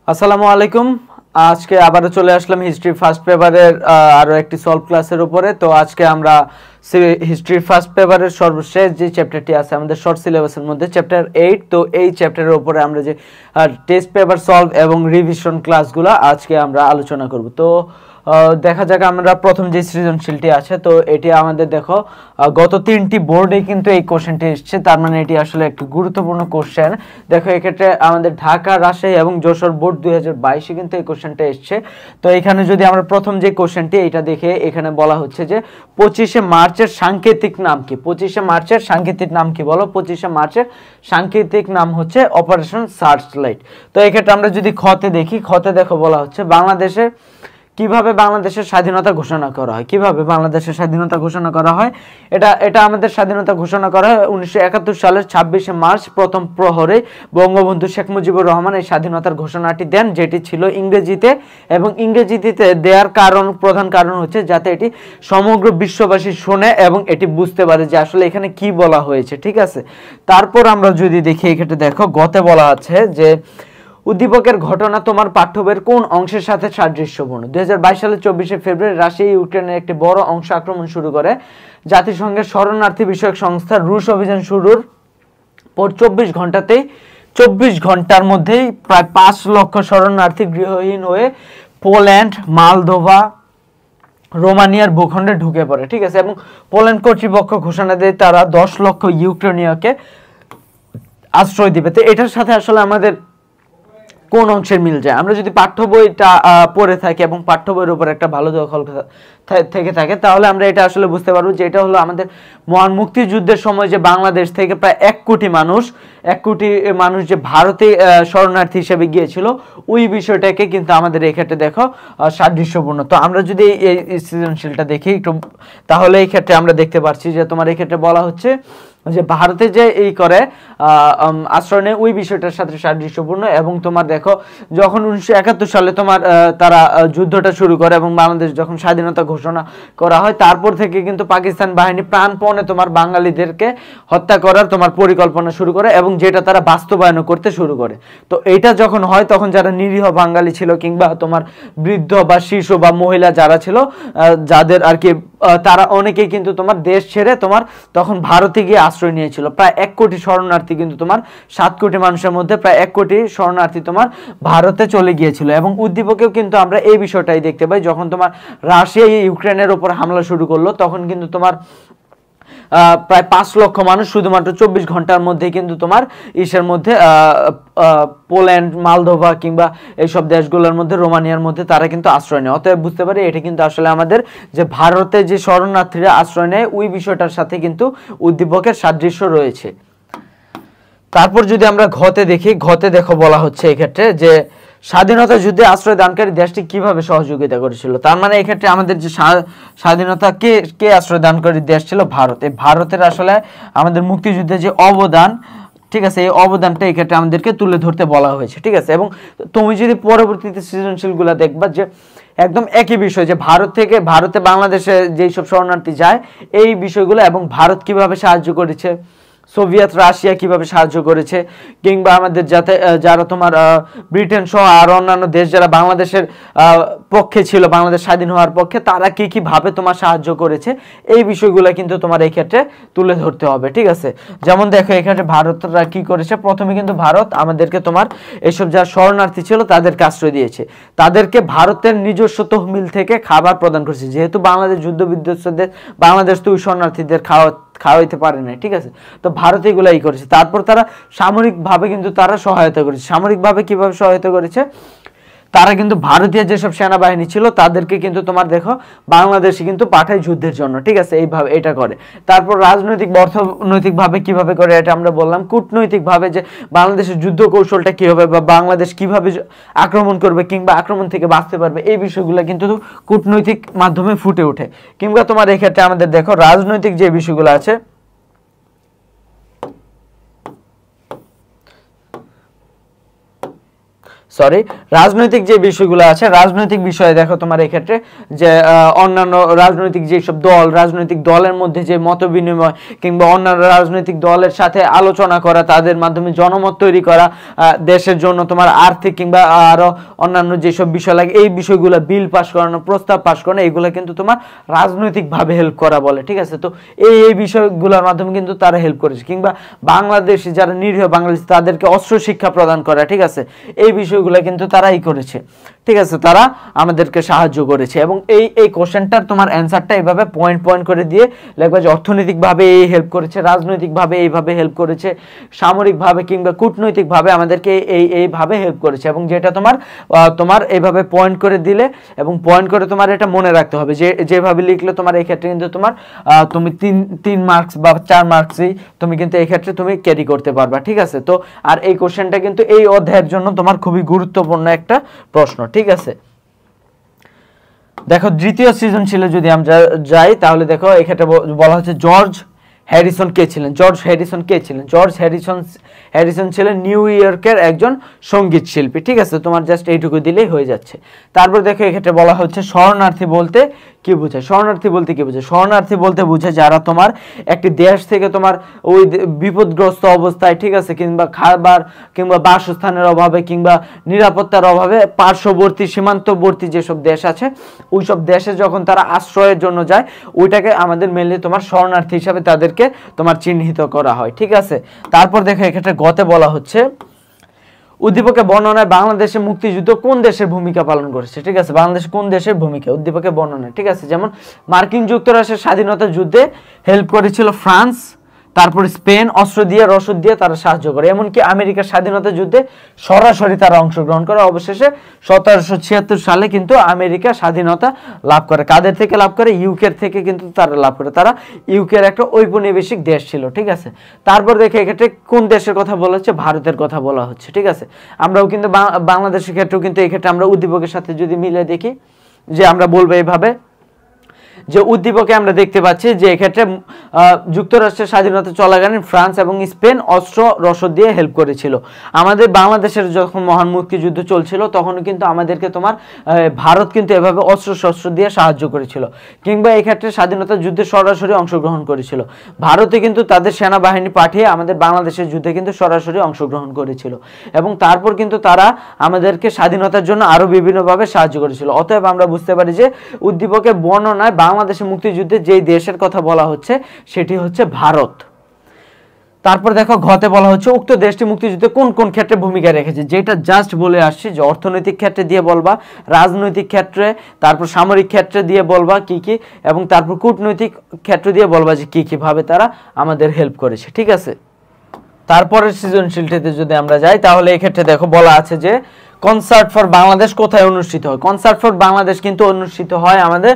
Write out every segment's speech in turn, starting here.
আসসালামু আলাইকুম। আজকে আবারও চলে আসলাম হিস্ট্রি ফার্স্ট পেপারের আরো একটি সলভ ক্লাসের উপরে। তো আজকে আমরা হিস্ট্রি ফার্স্ট পেপারের সর্বশেষ যে চ্যাপ্টারটি আছে আমাদের শর্ট সিলেবাসের মধ্যে, চ্যাপ্টার 8। তো এই চ্যাপ্টারের উপরে আমরা যে টেস্ট পেপার সলভ এবং রিভিশন ক্লাসগুলো আজকে আমরা আলোচনা করব। তো দেখা যাক, আমরা প্রথম যে সৃজনশীলটি আছে, তো এটি আমাদের দেখো গত 3টি বোর্ডে কিন্তু এই কোশ্চেনটি এসেছে, তার মানে এটি আসলে একটি গুরুত্বপূর্ণ কোশ্চেন। দেখো এক্ষেত্রে আমাদের ঢাকা, রাজশাহী এবং যশোর বোর্ড 2022-এ কিন্তু এই কোশ্চেনটা এসেছে। তো এখানে যদি আমরা প্রথম যে কোশ্চেনটি এটা দেখে, এখানে বলা হচ্ছে যে 25শে মার্চের সাংকেতিক নাম কি? 25শে মার্চের সাংকেতিক নাম কি বলো? 25শে মার্চের সাংকেতিক নাম হচ্ছে অপারেশন সার্চলাইট। তো এক্ষেত্রে আমরা যদি খতে দেখি, খতে দেখো বলা হচ্ছে বাংলাদেশে কিভাবে বাংলাদেশের স্বাধীনতা ঘোষণা করা হয়। কিভাবে বাংলাদেশের স্বাধীনতা ঘোষণা করা হয়? এটা আমাদের স্বাধীনতা ঘোষণা করা হয় 1971 সালের 26শে মার্চ প্রথম প্রহরে বঙ্গবন্ধু শেখ মুজিবুর রহমান এই স্বাধীনতার ঘোষণাটি দেন, যেটি ছিল ইংরেজিতে। এবং ইংরেজিতে দেওয়ার প্রধান কারণ হচ্ছে যাতে এটি সমগ্র বিশ্ববাসী শোনে এবং এটি বুঝতে পারে যে আসলে এখানে কি বলা হয়েছে। ঠিক আছে, তারপর আমরা যদি দেখি, এক্ষেত্রে দেখো গতে বলা আছে যে উদ্দীপকের ঘটনা তোমার পাঠ্য বইয়ের কোন অংশের সাথে সাদৃশ্যপূর্ণ? 2022 সালের 24শে ফেব্রুয়ারি রাশিয়া ইউক্রেনের একটি বড় অংশ আক্রমণ শুরু করে। জাতিসংঘের শরণার্থী বিষয়ক সংস্থা রুশ অভিযান শুরুর পর 24 ঘন্টার মধ্যেই প্রায় 5 লক্ষ শরণার্থী গৃহহীন হয়ে পোল্যান্ড, মলদোভা, রোমানিয়ার ভূখণ্ডে ঢুকে পড়ে। ঠিক আছে, এবং পোল্যান্ড কর্তৃপক্ষ ঘোষণা দেয় তারা 10 লক্ষ ইউক্রেনীয়কে আশ্রয় দিবে। তো এটার সাথে আসলে আমাদের কোন অংশের মিল যায়? আমরা যদি পাঠ্য বইটা পড়ে থাকি এবং পাঠ্য বইয়ের উপর একটা ভালো দখল থেকে থাকে, তাহলে আমরা এটা আসলে বুঝতে পারবো যে এটা হলো আমাদের মহান মুক্তিযুদ্ধের সময় যে বাংলাদেশ থেকে প্রায় 1 কোটি মানুষ যে ভারতে শরণার্থী হিসেবে গিয়েছিল, ওই বিষয়টাকে কিন্তু আমাদের এক্ষেত্রে দেখো সাদৃশ্যপূর্ণ। তো আমরা যদি এই সৃজনশীলটা দেখি একটু, তাহলে এই ক্ষেত্রে আমরা দেখতে পাচ্ছি যে তোমার এই ক্ষেত্রে বলা হচ্ছে যে ভারতে যে এই করে আশ্রয় নেয় ওই বিষয়টার সাথে সাদৃশ্যপূর্ণ। এবং তোমার দেখো যখন 1971 সালে তোমার তারা যুদ্ধটা শুরু করে এবং বাংলাদেশ যখন স্বাধীনতা ঘোষণা করা হয়, তারপর থেকে কিন্তু পাকিস্তান বাহিনী প্রাণপণে তোমার বাঙালিদেরকে হত্যা করার তোমার পরিকল্পনা শুরু করে এবং যেটা তারা বাস্তবায়ন করতে শুরু করে। তো এটা যখন হয়, তখন যারা নিরীহ বাঙালি ছিল কিংবা তোমার বৃদ্ধ বা শিশু বা মহিলা যারা ছিল, যাদের আর কি তারা অনেকেই কিন্তু তোমার দেশ ছেড়ে তোমার তখন ভারতে গিয়ে আশ্রয় নিয়েছিল। প্রায় 1 কোটি শরণার্থী কিন্তু তোমার 7 কোটি মানুষের মধ্যে প্রায় 1 কোটি শরণার্থী তোমার ভারতে চলে গিয়েছিল। এবং উদ্দীপকেও কিন্তু আমরা এই বিষয়টাই দেখতে পাই, যখন তোমার রাশিয়া ইউক্রেনের উপর হামলা শুরু করলো, তখন কিন্তু তোমার প্রায় 5 লক্ষ মানুষ শুধুমাত্র 24 ঘন্টার মধ্যে কিন্তু তোমার ইসের মধ্যে পোল্যান্ড, মলদোভা কিংবা এইসব দেশগুলোর মধ্যে, রোমানিয়ার মধ্যে তারা কিন্তু আশ্রয় নেয়। অতএব বুঝতে পারি এটা কিন্তু আসলে আমাদের যে ভারতে যে শরণার্থীরা আশ্রয় নেয় ওই বিষয়টার সাথে কিন্তু উদ্দীপকের সাদৃশ্য রয়েছে। তারপর যদি আমরা ঘতে দেখি, ঘতে দেখো বলা হচ্ছে এক্ষেত্রে যে স্বাধীনতা যুদ্ধে আশ্রয় দানকারী দেশটি কিভাবে সহযোগিতা করেছিল। তার মানে এক্ষেত্রে আমাদের যে স্বাধীনতা কে আশ্রয় দানকারী দেশ ছিল? ভারত। এই ভারতের আসলে আমাদের মুক্তিযুদ্ধে যে অবদান, ঠিক আছে, এই অবদানটা এক্ষেত্রে আমাদেরকে তুলে ধরতে বলা হয়েছে। ঠিক আছে, এবং তুমি যদি পরবর্তীতে সৃজনশীলগুলো দেখবা যে একদম একই বিষয়, যে ভারতে বাংলাদেশে যেই সব শরণার্থী যায় এই বিষয়গুলো, এবং ভারত কিভাবে সাহায্য করেছে, সোভিয়েত রাশিয়া কিভাবে সাহায্য করেছে, কিংবা আমাদের যারা তোমার ব্রিটেন সহ আর অন্যান্য দেশ যারা বাংলাদেশের পক্ষে ছিল, বাংলাদেশ স্বাধীন হওয়ার পক্ষে, তারা কি ভাবে তোমার সাহায্য করেছে, এই বিষয়গুলো কিন্তু তোমার এই ক্ষেত্রে তুলে ধরতে হবে। ঠিক আছে, যেমন দেখো এক্ষেত্রে ভারতরা কি করেছে। প্রথমে কিন্তু ভারত আমাদেরকে তোমার এইসব যারা শরণার্থী ছিল তাদেরকে আশ্রয় দিয়েছে, তাদেরকে ভারতের নিজস্ব তহবিল থেকে খাবার প্রদান করেছে। যেহেতু বাংলাদেশ যুদ্ধ বিধ্বস্তদের, বাংলাদেশ তো শরণার্থীদের খাওয়াইতে পারে না। ঠিক আছে, তো ভারত এগুলাই করেছে। তারপর তারা সামরিকভাবে কিন্তু তারা সহায়তা করেছে। সামরিকভাবে কিভাবে সহায়তা করেছে? তারা কিন্তু ভারতীয় যেসব সেনাবাহিনী ছিল তাদেরকে কিন্তু তোমার দেখো বাংলাদেশে কিন্তু পাঠায় যুদ্ধের জন্য। ঠিক আছে, এইভাবে এটা করে। তারপর রাজনৈতিক অর্থনৈতিকভাবে কিভাবে করে এটা আমরা বললাম। কূটনৈতিকভাবে যে বাংলাদেশের যুদ্ধ কৌশলটা কি হবে বা বাংলাদেশ কিভাবে আক্রমণ করবে কিংবা আক্রমণ থেকে বাঁচতে পারবে, এই বিষয়গুলো কিন্তু কূটনৈতিক মাধ্যমে ফুটে ওঠে। কিংবা তোমার এক্ষেত্রে আমাদের দেখো রাজনৈতিক যে বিষয়গুলো আছে, সরি রাজনৈতিক যে বিষয়গুলো আছে, রাজনৈতিক বিষয়ে দেখো তোমার এই ক্ষেত্রে যে অন্যান্য রাজনৈতিক যেসব দল, রাজনৈতিক দলের মধ্যে যে মত বিনিময় কিংবা অন্যান্য রাজনৈতিক দলের সাথে আলোচনা করা, তাদের মাধ্যমে জনমত তৈরি করা, দেশের জন্য তোমার আর্থিক কিংবা আরো অন্যান্য যেসব বিষয় লাগে এই বিষয়গুলো বিল পাস করানো, প্রস্তাব পাস করানো, এইগুলো কিন্তু তোমার রাজনৈতিকভাবে হেল্প করা বলে। ঠিক আছে, তো এই বিষয়গুলোর মাধ্যমে কিন্তু তারা হেল্প করেছে। কিংবা বাংলাদেশে যারা নিরীহ বাংলাদেশ তাদেরকে অস্ত্র শিক্ষা প্রদান করা, ঠিক আছে, এই বিষয়গুলো কিন্তু তারাই করেছে। ঠিক আছে, তারা আমাদেরকে সাহায্য করেছে। এবং এই কোশ্চেনটার তোমার অ্যান্সারটা এইভাবে পয়েন্ট পয়েন্ট করে দিয়ে লিখবা যে অর্থনৈতিকভাবে এই হেল্প করেছে, রাজনৈতিকভাবে এইভাবে হেল্প করেছে, সামরিকভাবে কিংবা কূটনৈতিকভাবে আমাদেরকে এইভাবে হেল্প করেছে। এবং যেটা তোমার এইভাবে পয়েন্ট করে দিলে এবং পয়েন্ট করে তোমার এটা মনে রাখতে হবে যে যেভাবে লিখলে তোমার এই ক্ষেত্রে কিন্তু তোমার তুমি 3 মার্কস বা 4 মার্কসই তুমি কিন্তু এই ক্ষেত্রে তুমি ক্যারি করতে পারবা। ঠিক আছে, তো আর এই কোশ্চেনটা কিন্তু এই অধ্যায়ের জন্য তোমার খুবই গুরুত্বপূর্ণ একটা প্রশ্ন। ঠিক আছে, দেখো দ্বিতীয় সৃজনশীলে যদি আমরা যাই তাহলে দেখো এক্ষেত্রে বলা হচ্ছে জর্জ হ্যারিসন কে ছিলেন। জর্জ হ্যারিসন ছিলেন নিউ ইয়র্কের একজন সঙ্গীত শিল্পী। ঠিক আছে, তোমার জাস্ট এইটুকু দিলেই হয়ে যাচ্ছে। তারপর দেখো এক্ষেত্রে বলা হচ্ছে শরণার্থী বলতে কি বোঝায়। শরণার্থী বলতে বোঝায় যারা তোমার একটি দেশ থেকে তোমার ওই বিপদগ্রস্ত অবস্থায়, ঠিক আছে, কিংবা খাবার কিংবা বাসস্থানের অভাবে কিংবা নিরাপত্তার অভাবে পার্শ্ববর্তী সীমান্তবর্তী যেসব দেশ আছে ওই সব দেশে যখন তারা আশ্রয়ের জন্য যায় ওইটাকে আমাদের মেনলি তোমার শরণার্থী হিসাবে তাদেরকে তোমার চিহ্নিত করা হয়। ঠিক আছে, তারপর দেখো এক্ষেত্রে গতে বলা হচ্ছে উদ্দীপকের বর্ণনায় বাংলাদেশে মুক্তিযুদ্ধ কোন দেশের ভূমিকা পালন করেছে। ঠিক আছে, বাংলাদেশ কোন দেশের ভূমিকা উদ্দীপকের বর্ণনায়। ঠিক আছে, যেমন মার্কিন যুক্তরাষ্ট্রের স্বাধীনতা যুদ্ধে হেল্প করেছিল ফ্রান্স, তারপর স্পেন অস্ত্র দিয়ে রসদ দিয়ে তারা সাহায্য করে। এমনকি আমেরিকার স্বাধীনতা যুদ্ধে সরাসরি তারা অংশগ্রহণ করে। অবশেষে 1776 সালে কিন্তু আমেরিকা স্বাধীনতা লাভ করে। কাদের থেকে লাভ করে? ইউকের থেকে কিন্তু তারা লাভ করে। তারা ইউকের একটা ঔপনিবেশিক দেশ ছিল। ঠিক আছে, তারপর দেখে এক্ষেত্রে কোন দেশের কথা বলা হচ্ছে? ভারতের কথা বলা হচ্ছে। ঠিক আছে, আমরাও কিন্তু বাংলাদেশের ক্ষেত্রেও কিন্তু এই ক্ষেত্রে আমরা উদ্দীপকের সাথে যদি মিলে দেখি যে আমরা বলবো এইভাবে যে উদ্দীপকে আমরা দেখতে পাচ্ছি যে এক্ষেত্রে যুক্তরাষ্ট্রের স্বাধীনতা চলাকালীন ফ্রান্স এবং স্পেন অস্ত্র রসদ দিয়ে হেল্প করেছিল। আমাদের বাংলাদেশের যখন মহান মুক্তিযুদ্ধ চলছিল তখন কিন্তু আমাদেরকে তোমার ভারত কিন্তু এভাবে অস্ত্র শস্ত্র দিয়ে সাহায্য করেছিল। কিংবা এক্ষেত্রে স্বাধীনতা যুদ্ধে সরাসরি অংশগ্রহণ করেছিল। ভারতে কিন্তু তাদের সেনাবাহিনী পাঠিয়ে আমাদের বাংলাদেশের যুদ্ধে কিন্তু সরাসরি অংশগ্রহণ করেছিল। এবং তারপর কিন্তু তারা আমাদেরকে স্বাধীনতার জন্য আরো বিভিন্নভাবে সাহায্য করেছিল। অতএব আমরা বুঝতে পারি যে উদ্দীপকের বর্ণনায় বাংলাদেশের মুক্তিযুদ্ধে যেই দেশের কথা বলা হচ্ছে সেটি হচ্ছে ভারত। তারপর দেখো ঘতে বলা হচ্ছে উক্ত দেশটি মুক্তিযুদ্ধে কোন কোন ক্ষেত্রে ভূমিকা রেখেছে। যেটা জাস্ট বলে আসছি যে অর্থনৈতিক ক্ষেত্রে দিয়ে বলবা, রাজনৈতিক ক্ষেত্রে, তারপর সামরিক ক্ষেত্রে দিয়ে বলবা কি কি, এবং তারপর কূটনৈতিক ক্ষেত্র দিয়ে বলবা যে কি কিভাবে তারা আমাদের হেল্প করেছে। ঠিক আছে, তারপরের সৃজনশীলটিতে যদি আমরা যাই তাহলে এই ক্ষেত্রে দেখো বলা আছে যে কনসার্ট ফর বাংলাদেশ কোথায় অনুষ্ঠিত হয়। কনসার্ট ফর বাংলাদেশ কিন্তু অনুষ্ঠিত হয় আমাদের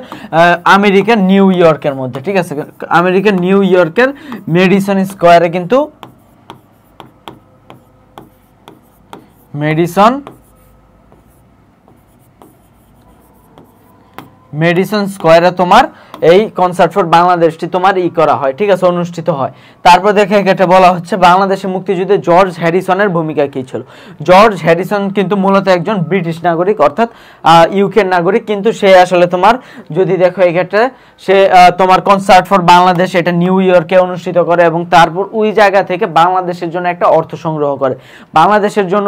আমেরিকার নিউ ইয়র্কের মধ্যে। ঠিক আছে, আমেরিকার নিউ ইয়র্কের মেডিসন স্কয়ারে কিন্তু মেডিসন স্কয়ারে তোমার এই কনসার্ট ফর বাংলাদেশটি তোমার করা হয়। ঠিক আছে, অনুষ্ঠিত হয়। তারপর দেখে এটা বলা হচ্ছে বাংলাদেশের মুক্তিযুদ্ধে জর্জ হ্যারিসনের ভূমিকা কি ছিল। জর্জ হ্যারিসন কিন্তু মূলত একজন ব্রিটিশ নাগরিক, অর্থাৎ ইউকের নাগরিক, কিন্তু সে আসলে তোমার যদি দেখো এই ক্ষেত্রে সে তোমার কনসার্ট ফর বাংলাদেশ এটা নিউ ইয়র্কে অনুষ্ঠিত করে এবং তারপর ওই জায়গা থেকে বাংলাদেশের জন্য একটা অর্থ সংগ্রহ করে। বাংলাদেশের জন্য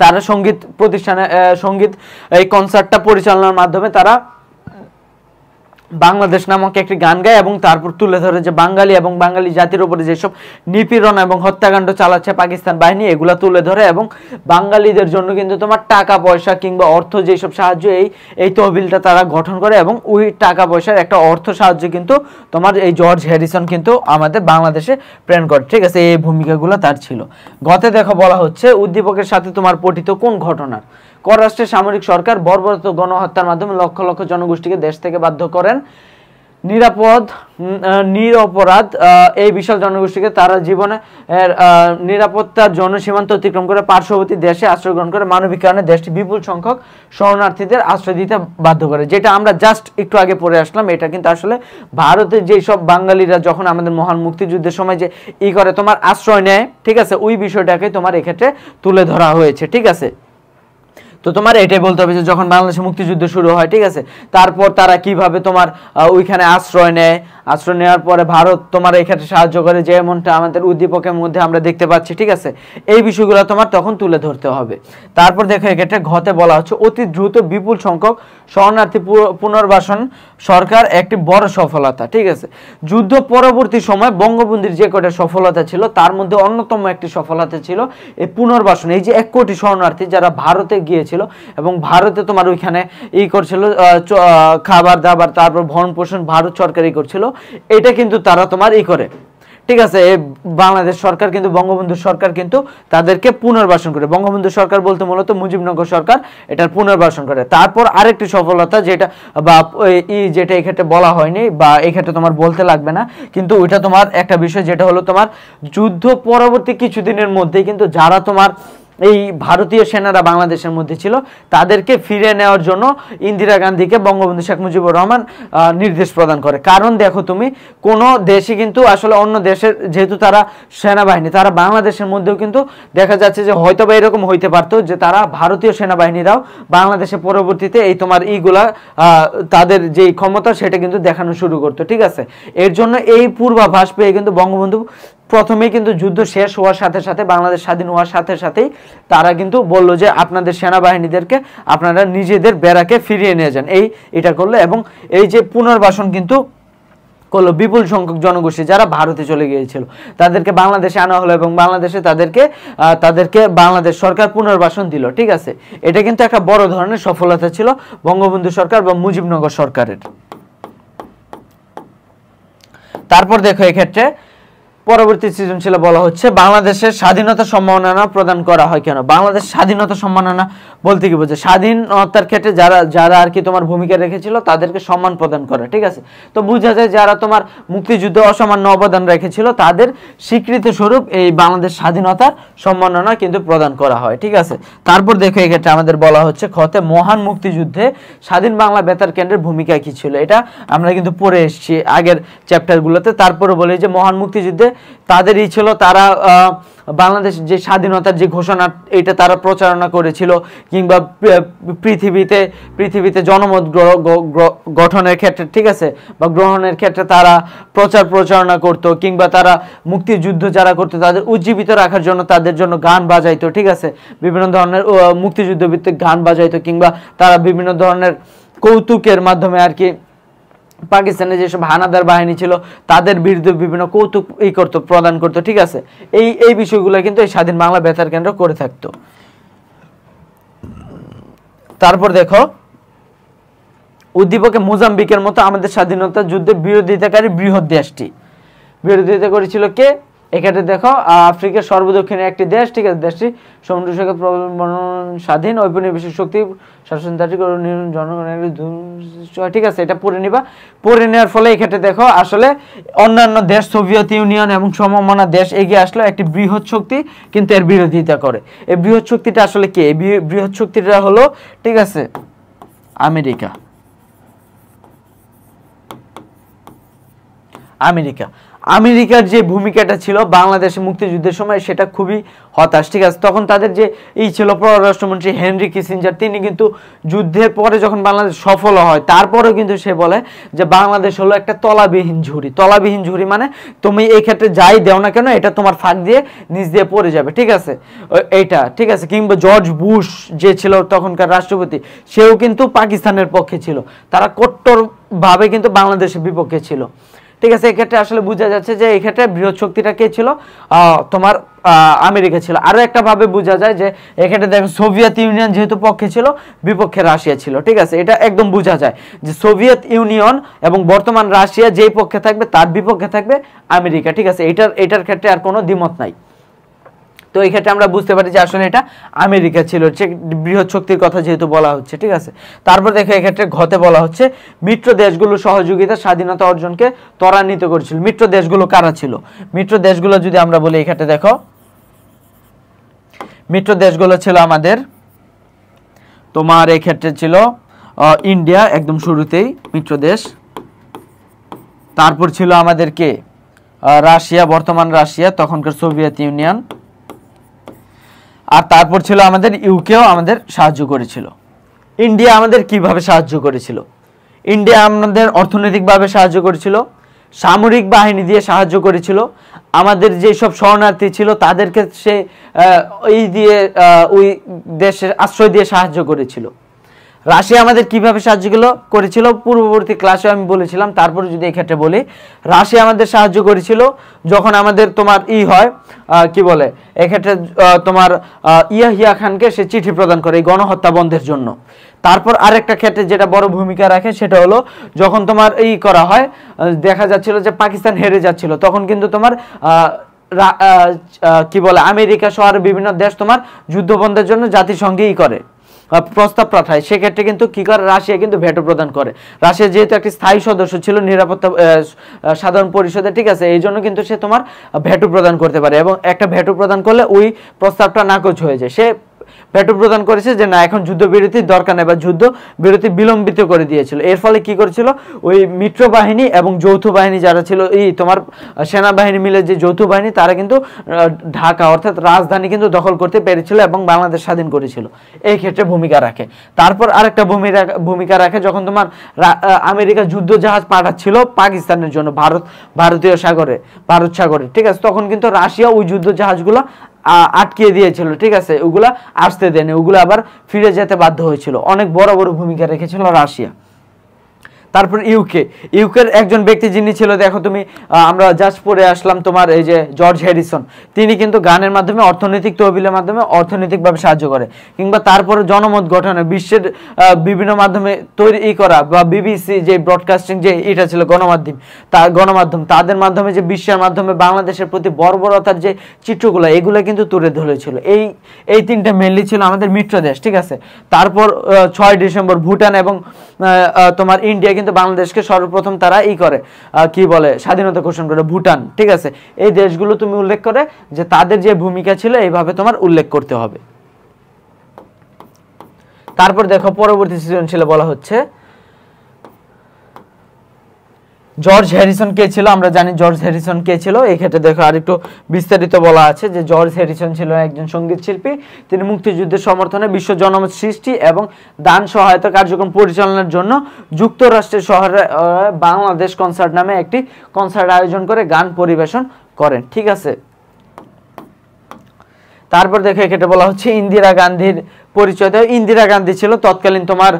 তারা সঙ্গীত প্রতিষ্ঠানে সঙ্গীত এই কনসার্টটা পরিচালনার মাধ্যমে তারা বাংলাদেশ নামক একটি গান গায় এবং তারপর তুলে ধরে যে বাঙালি এবং বাঙালি জাতির উপরে যেসব নিপীড়ন এবং হত্যাকাণ্ড চালাচ্ছে পাকিস্তান বাহিনী এগুলা তুলে ধরে এবং বাঙালিদের জন্য কিন্তু তোমার টাকা পয়সা কিংবা অর্থ যেসব সাহায্য এই তহবিলটা তারা গঠন করে এবং ওই টাকা পয়সার একটা অর্থ সাহায্য কিন্তু তোমার এই জর্জ হ্যারিসন কিন্তু আমাদের বাংলাদেশে প্রেরণ করে। ঠিক আছে, এই ভূমিকাগুলো তার ছিল। গতে দেখো বলা হচ্ছে উদ্দীপকের সাথে তোমার পঠিত কোন ঘটনার পররাষ্ট্রের সামরিক সরকার বর্বরত গণহত্যার মাধ্যমে লক্ষ লক্ষ জনগোষ্ঠীকে দেশ থেকে বাধ্য করেন নিরাপদ নিরপরাধ এই বিশাল জনগোষ্ঠীকে তারা জীবনে নিরাপত্তার জন্য সীমান্ত অতিক্রম করে পার্শ্ববর্তী দেশে আশ্রয় গ্রহণ করে মানবিক কারণে দেশটি বিপুল সংখ্যক শরণার্থীদের আশ্রয় দিতে বাধ্য করে, যেটা আমরা জাস্ট একটু আগে পড়ে আসলাম। এটা কিন্তু আসলে ভারতের যেই সব বাঙালিরা যখন আমাদের মহান মুক্তিযুদ্ধের সময় যে করে তোমার আশ্রয় নেয়, ঠিক আছে, ওই বিষয়টাকে তোমার এক্ষেত্রে তুলে ধরা হয়েছে। ঠিক আছে, তো তোমার এটাই বলতে হবে যে যখন বাংলাদেশে মুক্তিযুদ্ধ শুরু হয়, ঠিক আছে, তারপর তারা কিভাবে তোমার ওইখানে আশ্রয় নেয়, আশ্রয় নেওয়ার পরে ভারত তোমার এক্ষেত্রে সাহায্য করে, যেমনটা আমাদের উদ্দীপকের মধ্যে আমরা দেখতে পাচ্ছি। ঠিক আছে, এই বিষয়গুলো তোমার তখন তুলে ধরতে হবে। তারপর দেখো এক্ষেত্রে ঘতে বলা হচ্ছে অতি দ্রুত বিপুল সংখ্যক শরণার্থী পুনর্বাসন সরকার একটি বড় সফলতা। ঠিক আছে, যুদ্ধ পরবর্তী সময় বঙ্গবন্ধুর যে কটা সফলতা ছিল তার মধ্যে অন্যতম একটি সফলতা ছিল এই পুনর্বাসন। এই যে 1 কোটি শরণার্থী যারা ভারতে গিয়েছিল এবং ভারতে তোমার ওইখানে করছিল খাবার দাবার, তারপর ভরণ পোষণ ভারত সরকারই করছিল, এটা কিন্তু তারা তোমার করে। ঠিক আছে, বাংলাদেশ সরকার কিন্তু বঙ্গবন্ধু সরকার কিন্তু তাদেরকে পুনর্বাসন করে। বঙ্গবন্ধু সরকার বলতে মূলত মুজিবনগর সরকার এটার পুনর্বাসন করে। তারপর আরেকটি সফলতা যেটা বা যেটা এক্ষেত্রে বলা হয়নি বা এক্ষেত্রে তোমার বলতে লাগবে না, কিন্তু ওইটা তোমার একটা বিষয় যেটা হলো তোমার যুদ্ধ পরবর্তী কিছুদিনের মধ্যে কিন্তু যারা তোমার এই ভারতীয় সেনারা বাংলাদেশের মধ্যে ছিল তাদেরকে ফিরে নেওয়ার জন্য ইন্দিরা গান্ধীকে বঙ্গবন্ধু শেখ মুজিবুর রহমান নির্দেশ প্রদান করে। কারণ দেখো তুমি কোন দেশে কিন্তু আসলে অন্য দেশের যেহেতু তারা সেনাবাহিনী, তারা বাংলাদেশের মধ্যেও কিন্তু দেখা যাচ্ছে যে হয়তো বা এরকম হইতে পারতো যে তারা ভারতীয় সেনাবাহিনীরাও বাংলাদেশে পরবর্তীতে এই তোমার তাদের যে ক্ষমতা সেটা কিন্তু দেখানো শুরু করতো। ঠিক আছে, এর জন্য এই পূর্বাভাস পেয়ে কিন্তু বঙ্গবন্ধু প্রথমেই কিন্তু যুদ্ধ শেষ হওয়ার সাথে সাথে, বাংলাদেশ স্বাধীন হওয়ার সাথে সাথেই তারা কিন্তু বললো যে আপনাদের সেনাবাহিনীদেরকে আপনারা নিজেদের ব্যারাকে ফিরিয়ে নিয়ে যান, এটা করলো। এবং এই যে পুনর্বাসন কিন্তু করলো বিপুল সংখ্যক জনগোষ্ঠী যারা ভারতে চলে গিয়েছিল তাদেরকে বাংলাদেশে আনা হলো এবং বাংলাদেশে তাদেরকে বাংলাদেশ সরকার পুনর্বাসন দিল। ঠিক আছে, এটা কিন্তু একটা বড় ধরনের সফলতা ছিল বঙ্গবন্ধু সরকার বা মুজিবনগর সরকারের। তারপর দেখো এক্ষেত্রে পরবর্তী সৃজনশীল বলা হচ্ছে বাংলাদেশের স্বাধীনতা সম্মাননা প্রদান করা হয় কেন। বাংলাদেশ স্বাধীনতা সম্মাননা বলতে কি বোঝে? স্বাধীনতার ক্ষেত্রে যারা আর কি তোমার ভূমিকা রেখেছিল তাদেরকে সম্মান প্রদান করা। ঠিক আছে, তো বোঝা যায় যারা তোমার মুক্তিযুদ্ধে অসামান্য অবদান রেখেছিল তাদের স্বীকৃতি স্বরূপ এই বাংলাদেশ স্বাধীনতার সম্মাননা কিন্তু প্রদান করা হয়। ঠিক আছে, তারপর দেখো এই ক্ষেত্রে আমাদের বলা হচ্ছে খতে মহান মুক্তিযুদ্ধে স্বাধীন বাংলা বেতার কেন্দ্রের ভূমিকা কি ছিল। এটা আমরা কিন্তু পড়ে এসেছি আগের চ্যাপ্টারগুলোতে। তারপরে বলি যে মহান মুক্তিযুদ্ধে তাদেরই ছিল, তারা বাংলাদেশ যে স্বাধীনতার যে ঘোষণা এটা তারা প্রচারণা করেছিল, কিংবা পৃথিবীতে জনমত গঠনের ক্ষেত্রে, ঠিক আছে, বা গ্রহণের ক্ষেত্রে তারা প্রচারণা করত, কিংবা তারা মুক্তিযুদ্ধ যারা করতো তাদের উজ্জীবিত রাখার জন্য তাদের জন্য গান বাজাইতো। ঠিক আছে, বিভিন্ন ধরনের মুক্তিযুদ্ধ ভিত্তিক গান বাজাইতো, কিংবা তারা বিভিন্ন ধরনের কৌতুকের মাধ্যমে আর কি পাকিস্তানের যেসব হানাদার বাহিনী ছিল তাদের বিরুদ্ধে বিভিন্ন কৌতুক প্রদান করতো। ঠিক আছে, এই বিষয়গুলো কিন্তু এই স্বাধীন বাংলা বেতার কেন্দ্র করে থাকতো। তারপর দেখো উদ্দীপকে মোজাম্বিকের মতো আমাদের স্বাধীনতা যুদ্ধে বিরোধিতাকারী বৃহৎ দেশটি বিরোধিতা করেছিল কে? এখানে দেখো আফ্রিকার সর্বদক্ষিণে একটি দেশ। ঠিক আছে, দেশটি সমুদ্র সৈকত স্বাধীন ঔপনিবেশিক শক্তি শাসনতান্ত্রিক জনগণের। ঠিক আছে, এটা পড়ে নিবা। পড়ে নেওয়ার ফলে এক্ষেত্রে দেখো আসলে অন্যান্য দেশ সোভিয়েত ইউনিয়ন এবং সমমনা দেশ এগিয়ে আসলো একটি বৃহৎ শক্তি কিন্তু এর বিরোধিতা করে। এই বৃহৎ শক্তিটা আসলে কে? এই বৃহৎ শক্তিটা হলো, ঠিক আছে, আমেরিকা। আমেরিকার যে ভূমিকাটা ছিল বাংলাদেশের মুক্তিযুদ্ধের সময় সেটা খুবই হতাশ। ঠিক আছে, তখন তাদের যে ছিল পররাষ্ট্রমন্ত্রী হেনরি কিসিঞ্জার, তিনি কিন্তু যুদ্ধের পরে যখন বাংলাদেশ সফল হয় তারপরেও কিন্তু সে বলে যে বাংলাদেশ হলো একটা তলাবিহীন ঝুড়ি, মানে তুমি এই ক্ষেত্রে যাই দেও না কেন এটা তোমার ফাঁক দিয়ে নিচ দিয়ে পড়ে যাবে। ঠিক আছে, এইটা ঠিক আছে। কিংবা জর্জ বুশ যে ছিল তখনকার রাষ্ট্রপতি, সেও কিন্তু পাকিস্তানের পক্ষে ছিল, তারা কট্টরভাবে কিন্তু বাংলাদেশের বিপক্ষে ছিল। ঠিক আছে, এক্ষেত্রে আসলে বোঝা যাচ্ছে যে এক্ষেত্রে বৃহৎ শক্তিটা কে ছিল? তোমার আমেরিকা ছিল। আরো একটা ভাবে বোঝা যায় যে এক্ষেত্রে দেখো সোভিয়েত ইউনিয়ন যেহেতু পক্ষে ছিল, বিপক্ষে রাশিয়া ছিল। ঠিক আছে, এটা একদম বোঝা যায় যে সোভিয়েত ইউনিয়ন এবং বর্তমান রাশিয়া যেই পক্ষে থাকবে তার বিপক্ষে থাকবে আমেরিকা। ঠিক আছে, এটার ক্ষেত্রে আর কোনো দ্বিমত নাই। তো এই ক্ষেত্রে আমরা বুঝতে পারি যে আসলে এটা আমেরিকা ছিল, বৃহৎ শক্তির কথা যেহেতু বলা হচ্ছে, ঠিক আছে। তারপর দেখো এক্ষেত্রে ঘতে বলা হচ্ছে মিত্র দেশগুলো সহযোগিতা স্বাধীনতা অর্জনকে ত্বরান্বিত করেছিল। মিত্র দেশগুলো কারা ছিল? মিত্র দেশগুলো যদি আমরা বলি, এই ক্ষেত্রে দেখো মিত্র দেশগুলো ছিল আমাদের তোমার এই ক্ষেত্রে ছিল ইন্ডিয়া একদম শুরুতেই মিত্র দেশ, তারপর ছিল আমাদের কে রাশিয়া, বর্তমান রাশিয়া, তখনকার সোভিয়েত ইউনিয়ন, আর তারপর ছিল আমাদের ইউকেও আমাদের সাহায্য করেছিল। ইন্ডিয়া আমাদের কিভাবে সাহায্য করেছিল? ইন্ডিয়া আমাদের অর্থনৈতিকভাবে সাহায্য করেছিল, সামরিক বাহিনী দিয়ে সাহায্য করেছিল, আমাদের যেসব শরণার্থী ছিল তাদেরকে সে ওই দেশের আশ্রয় দিয়ে সাহায্য করেছিল। রাশিয়া আমাদের কিভাবে সাহায্য করেছিল পূর্ববর্তী ক্লাসে আমি বলেছিলাম। তারপরে যদি এই ক্ষেত্রে বলি, রাশিয়া আমাদের সাহায্য করেছিল যখন আমাদের তোমার হয় কি বলে এক্ষেত্রে তোমার ইয়াহিয়া খানকে সে চিঠি প্রদান করে এই গণহত্যা বন্ধের জন্য। তারপর আরেকটা ক্ষেত্রে যেটা বড় ভূমিকা রাখে সেটা হলো যখন তোমার করা হয়, দেখা যাচ্ছিল যে পাকিস্তান হেরে যাচ্ছিল, তখন কিন্তু তোমার কি বলে আমেরিকা সহ বিভিন্ন দেশ তোমার যুদ্ধ বন্ধের জন্য জাতিসংঘে করে প্রস্তাব পাঠায়। সেক্ষেত্রে কিন্তু কি করে রাশিয়া কিন্তু ভেটো প্রদান করে। রাশিয়া যেহেতু একটি স্থায়ী সদস্য ছিল নিরাপত্তা সাধারণ পরিষদে, ঠিক আছে, এই জন্য কিন্তু সে তোমার ভেটো প্রদান করতে পারে, এবং একটা ভেটো প্রদান করলে ওই প্রস্তাবটা নাকচ হয়ে যায়। সে ভেটো প্রদান করেছে যে না এখন যুদ্ধবিরতির দরকার নেই বা যুদ্ধ বিরতি বিলম্বিত করে দিয়েছিল। এর ফলে কি করেছিল ওই মিত্র বাহিনী এবং যৌথ বাহিনী যারা ছিল তোমার সেনাবাহিনী মিলে যে যৌথ বাহিনী, তারা কিন্তু ঢাকা অর্থাৎ রাজধানী কিন্তু দখল করতে পেরেছিল এবং বাংলাদেশ স্বাধীন করেছিল। এই ক্ষেত্রে ভূমিকা রাখে। তারপর আরেকটা ভূমিকা রাখে যখন তোমার আমেরিকা যুদ্ধ জাহাজ পাঠাচ্ছিল পাকিস্তানের জন্য ভারত সাগরে, ঠিক আছে, তখন কিন্তু রাশিয়া ওই যুদ্ধ জাহাজগুলো আটকিয়ে দিয়েছিল, ঠিক আছে, ওগুলা আসতে দেয়নি, ওগুলো আবার ফিরে যেতে বাধ্য হয়েছিল। অনেক বড় বড় ভূমিকা রেখেছিল রাশিয়া। তারপর ইউকের একজন ব্যক্তি যিনি ছিল, দেখো তুমি আমরা জাস্ট পড়ে আসলাম তোমার এই যে জর্জ হ্যারিসন, তিনি কিন্তু গানের মাধ্যমে অর্থনৈতিক তহবিলের মাধ্যমে অর্থনৈতিকভাবে সাহায্য করে, কিংবা তারপরে জনমত গঠনে বিশ্বের বিভিন্ন মাধ্যমে তৈরি করা বা বিবিসি যে ব্রডকাস্টিং যে এটা ছিল গণমাধ্যম তাদের মাধ্যমে যে বিশ্বের মাধ্যমে বাংলাদেশের প্রতি বর্বরতার যে চিত্রগুলো এগুলো কিন্তু তুলে ধরেছিল। এই তিনটা মেনলি ছিল আমাদের মিত্র দেশ, ঠিক আছে। তারপর 6 ডিসেম্বর ভুটান এবং তোমার ইন্ডিয়া কিন্তু বাংলাদেশকে সর্বপ্রথম তারা করে কি বলে স্বাধীনতা ঘোষণা করে, ভুটান, ঠিক আছে। এই দেশগুলো তুমি উল্লেখ করে যে তাদের যে ভূমিকা ছিল এইভাবে তোমার উল্লেখ করতে হবে। তারপর দেখো পরবর্তী সৃজনশীলে বলা হচ্ছে জর্জ হ্যারিসন কে ছিল। আমরা জানি জর্জ হ্যারিসন কে ছিল। এই ক্ষেত্রে দেখো আরেকটু বিস্তারিত বলা আছে যে জর্জ হ্যারিসন ছিল একজন সঙ্গীত শিল্পী। তিনি মুক্তিযুদ্ধের সমর্থনে বিশ্ব জনমত সৃষ্টি এবং দান সহায়তা কার্যক্রম পরিচালনার জন্য যুক্তরাষ্ট্রের শহরে বাংলাদেশ কনসার্ট নামে একটি কনসার্ট আয়োজন করে গান পরিবেশন করেন, ঠিক আছে। তারপর দেখো এক্ষেত্রে বলা হচ্ছে ইন্দিরা গান্ধীর পরিচয় দেয়। ইন্দিরা গান্ধী ছিল তৎকালীন তোমার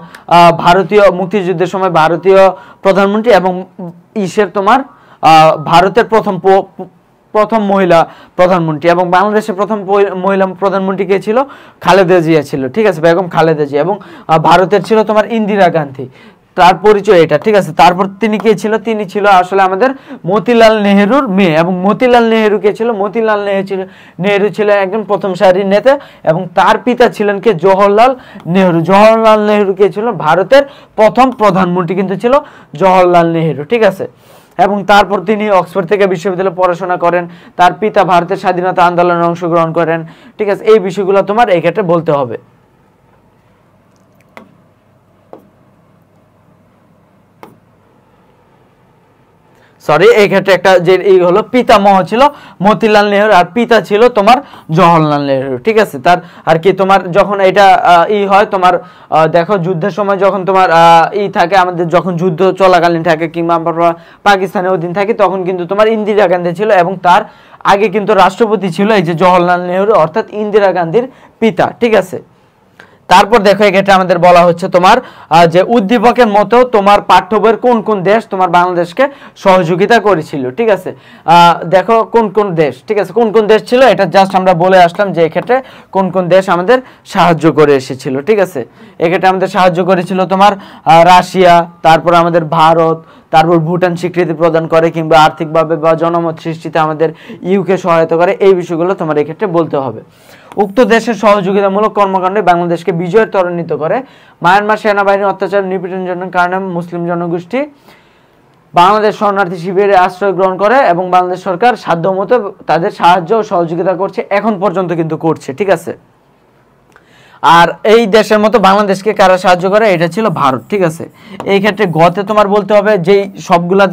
ভারতীয় মুক্তিযুদ্ধের সময় ভারতীয় প্রধানমন্ত্রী এবং তোমার ভারতের প্রথম মহিলা প্রধানমন্ত্রী, এবং বাংলাদেশের প্রথম মহিলা প্রধানমন্ত্রী কে ছিল? খালেদা জিয়া ছিল, ঠিক আছে, বেগম খালেদা জিয়া। এবং ভারতের ছিল তোমার ইন্দিরা গান্ধী, তার পরিচয় এটা, ঠিক আছে। তারপর তিনি কে ছিল? তিনি ছিল আসলে আমাদের মতিলাল নেহেরুর মেয়ে। এবং মতিলাল নেহেরু কে ছিল? মতিলাল নেহেরু ছিল একজন প্রথম সারির নেতা, এবং তার পিতা ছিলেন কে? জওহরলাল নেহেরু। জওহরলাল নেহেরু কে ছিল? ভারতের প্রথম প্রধানমন্ত্রী কিন্তু ছিল জওহরলাল নেহেরু, ঠিক আছে। এবং তারপর তিনি অক্সফোর্ড থেকে বিশ্ববিদ্যালয়ে পড়াশোনা করেন। তার পিতা ভারতের স্বাধীনতা আন্দোলনে অংশগ্রহণ করেন, ঠিক আছে। এই বিষয়গুলো তোমার এই ক্ষেত্রে বলতে হবে। সরি, এই ক্ষেত্রে একটা যে হলো পিতামহ ছিল মতিলাল নেহেরু আর পিতা ছিল তোমার জওহরলাল নেহেরু, ঠিক আছে। তার আর কি তোমার যখন এটা হয় তোমার দেখো যুদ্ধের সময় যখন তোমার থাকে আমাদের যখন যুদ্ধ চলাকালীন থাকে কিংবা পাকিস্তানের অধীন থাকে তখন কিন্তু তোমার ইন্দিরা গান্ধী ছিল, এবং তার আগে কিন্তু রাষ্ট্রপতি ছিল এই যে জওহরলাল নেহেরু অর্থাৎ ইন্দিরা গান্ধীর পিতা, ঠিক আছে। তারপর দেখো এক্ষেত্রে আমাদের বলা হচ্ছে তোমার যে উদ্দীপকের মতো তোমার পাঠ্য বইয়ের কোন কোন দেশ তোমার বাংলাদেশকে সহযোগিতা করেছিল, ঠিক আছে। দেখো কোন কোন দেশ, ঠিক আছে, কোন কোন দেশ ছিল এটা জাস্ট আমরা বলে আসলাম যে এক্ষেত্রে কোন কোন দেশ আমাদের সাহায্য করে এসেছিল, ঠিক আছে। এক্ষেত্রে আমাদের সাহায্য করেছিল তোমার রাশিয়া, তারপর আমাদের ভারত, তারপর ভুটান স্বীকৃতি প্রদান করে কিংবা আর্থিকভাবে বা জনমত সৃষ্টিতে আমাদের ইউকে সহায়তা করে, এই বিষয়গুলো তোমার এক্ষেত্রে বলতে হবে। উক্ত দেশের সহযোগিতামূলক কর্মকাণ্ডে বাংলাদেশকে বিজয়ের ত্বরান্বিত করে। মায়ানমার সেনাবাহিনীর অত্যাচার নিপীড়নের কারণে মুসলিম জনগোষ্ঠী বাংলাদেশ শরণার্থী শিবিরে আশ্রয় গ্রহণ করে এবং বাংলাদেশ সরকার সাধ্যমতো তাদের সাহায্য ও সহযোগিতা করছে, এখন পর্যন্ত কিন্তু করছে, ঠিক আছে। আর এই দেশের মতো বাংলাদেশকে কারা সাহায্য করে, এটা ছিল ভারত, ঠিক আছে। এই ক্ষেত্রে গতে তোমার বলতে হবে যে সবগুলা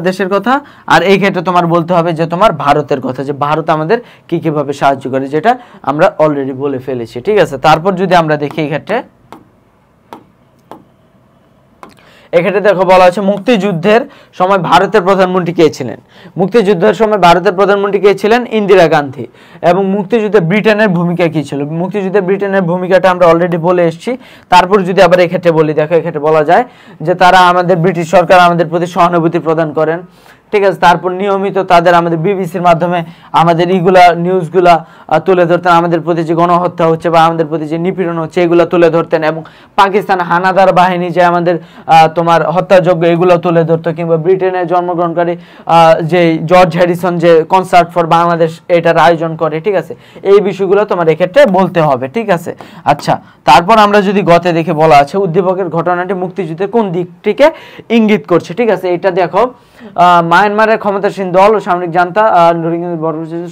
দেশের কথা, আর এই ক্ষেত্রে তোমার বলতে হবে যে তোমার ভারতের কথা, যে ভারত আমাদের কিভাবে সাহায্য করে, যেটা আমরা অলরেডি বলে ফেলেছি, ঠিক আছে। তারপর যদি আমরা দেখি এক্ষেত্রে দেখো বলা আছে মুক্তিযুদ্ধের সময় ভারতের প্রধানমন্ত্রী কে ছিলেন। মুক্তিযুদ্ধের সময় ভারতের প্রধানমন্ত্রী কে ছিলেন, ইন্দিরা গান্ধী। এবং মুক্তিযুদ্ধে ব্রিটেনের ভূমিকা কি ছিল, মুক্তিযুদ্ধে ব্রিটেনের ভূমিকাটা আমরা অলরেডি বলে এসেছি। তারপর যদি আবার এক্ষেত্রে বলি, দেখো এক্ষেত্রে বলা যায় যে তারা আমাদের ব্রিটিশ সরকার আমাদের প্রতি সহানুভূতি প্রদান করেন, ঠিক আছে। তারপর নিয়মিত তাদের আমাদের বিবিসির মাধ্যমে আমাদের নিউজগুলা তুলে ধরতেন, আমাদের প্রতি যে গণহত্যা হচ্ছে বা আমাদের প্রতি যে নিপীড়ন হচ্ছে এগুলো তুলে ধরতেন, এবং পাকিস্তান হানাদার বাহিনী যে আমাদের তোমার হত্যাযোগ্য এগুলো তুলে ধরতো, কিংবা ব্রিটেনের জন্মগ্রহণকারী যে জর্জ হ্যারিসন যে কনসার্ট ফর বাংলাদেশ এটার আয়োজন করে, ঠিক আছে। এই বিষয়গুলো তোমার এক্ষেত্রে বলতে হবে, ঠিক আছে। আচ্ছা, তারপর আমরা যদি গতে দেখে বলা আছে উদ্দীপকের ঘটনাটি মুক্তিযুদ্ধের কোন দিকটিকে ইঙ্গিত করছে, ঠিক আছে। এটা দেখো মায়ানমারের ক্ষমতাসীন দল ও সামরিক জান্তা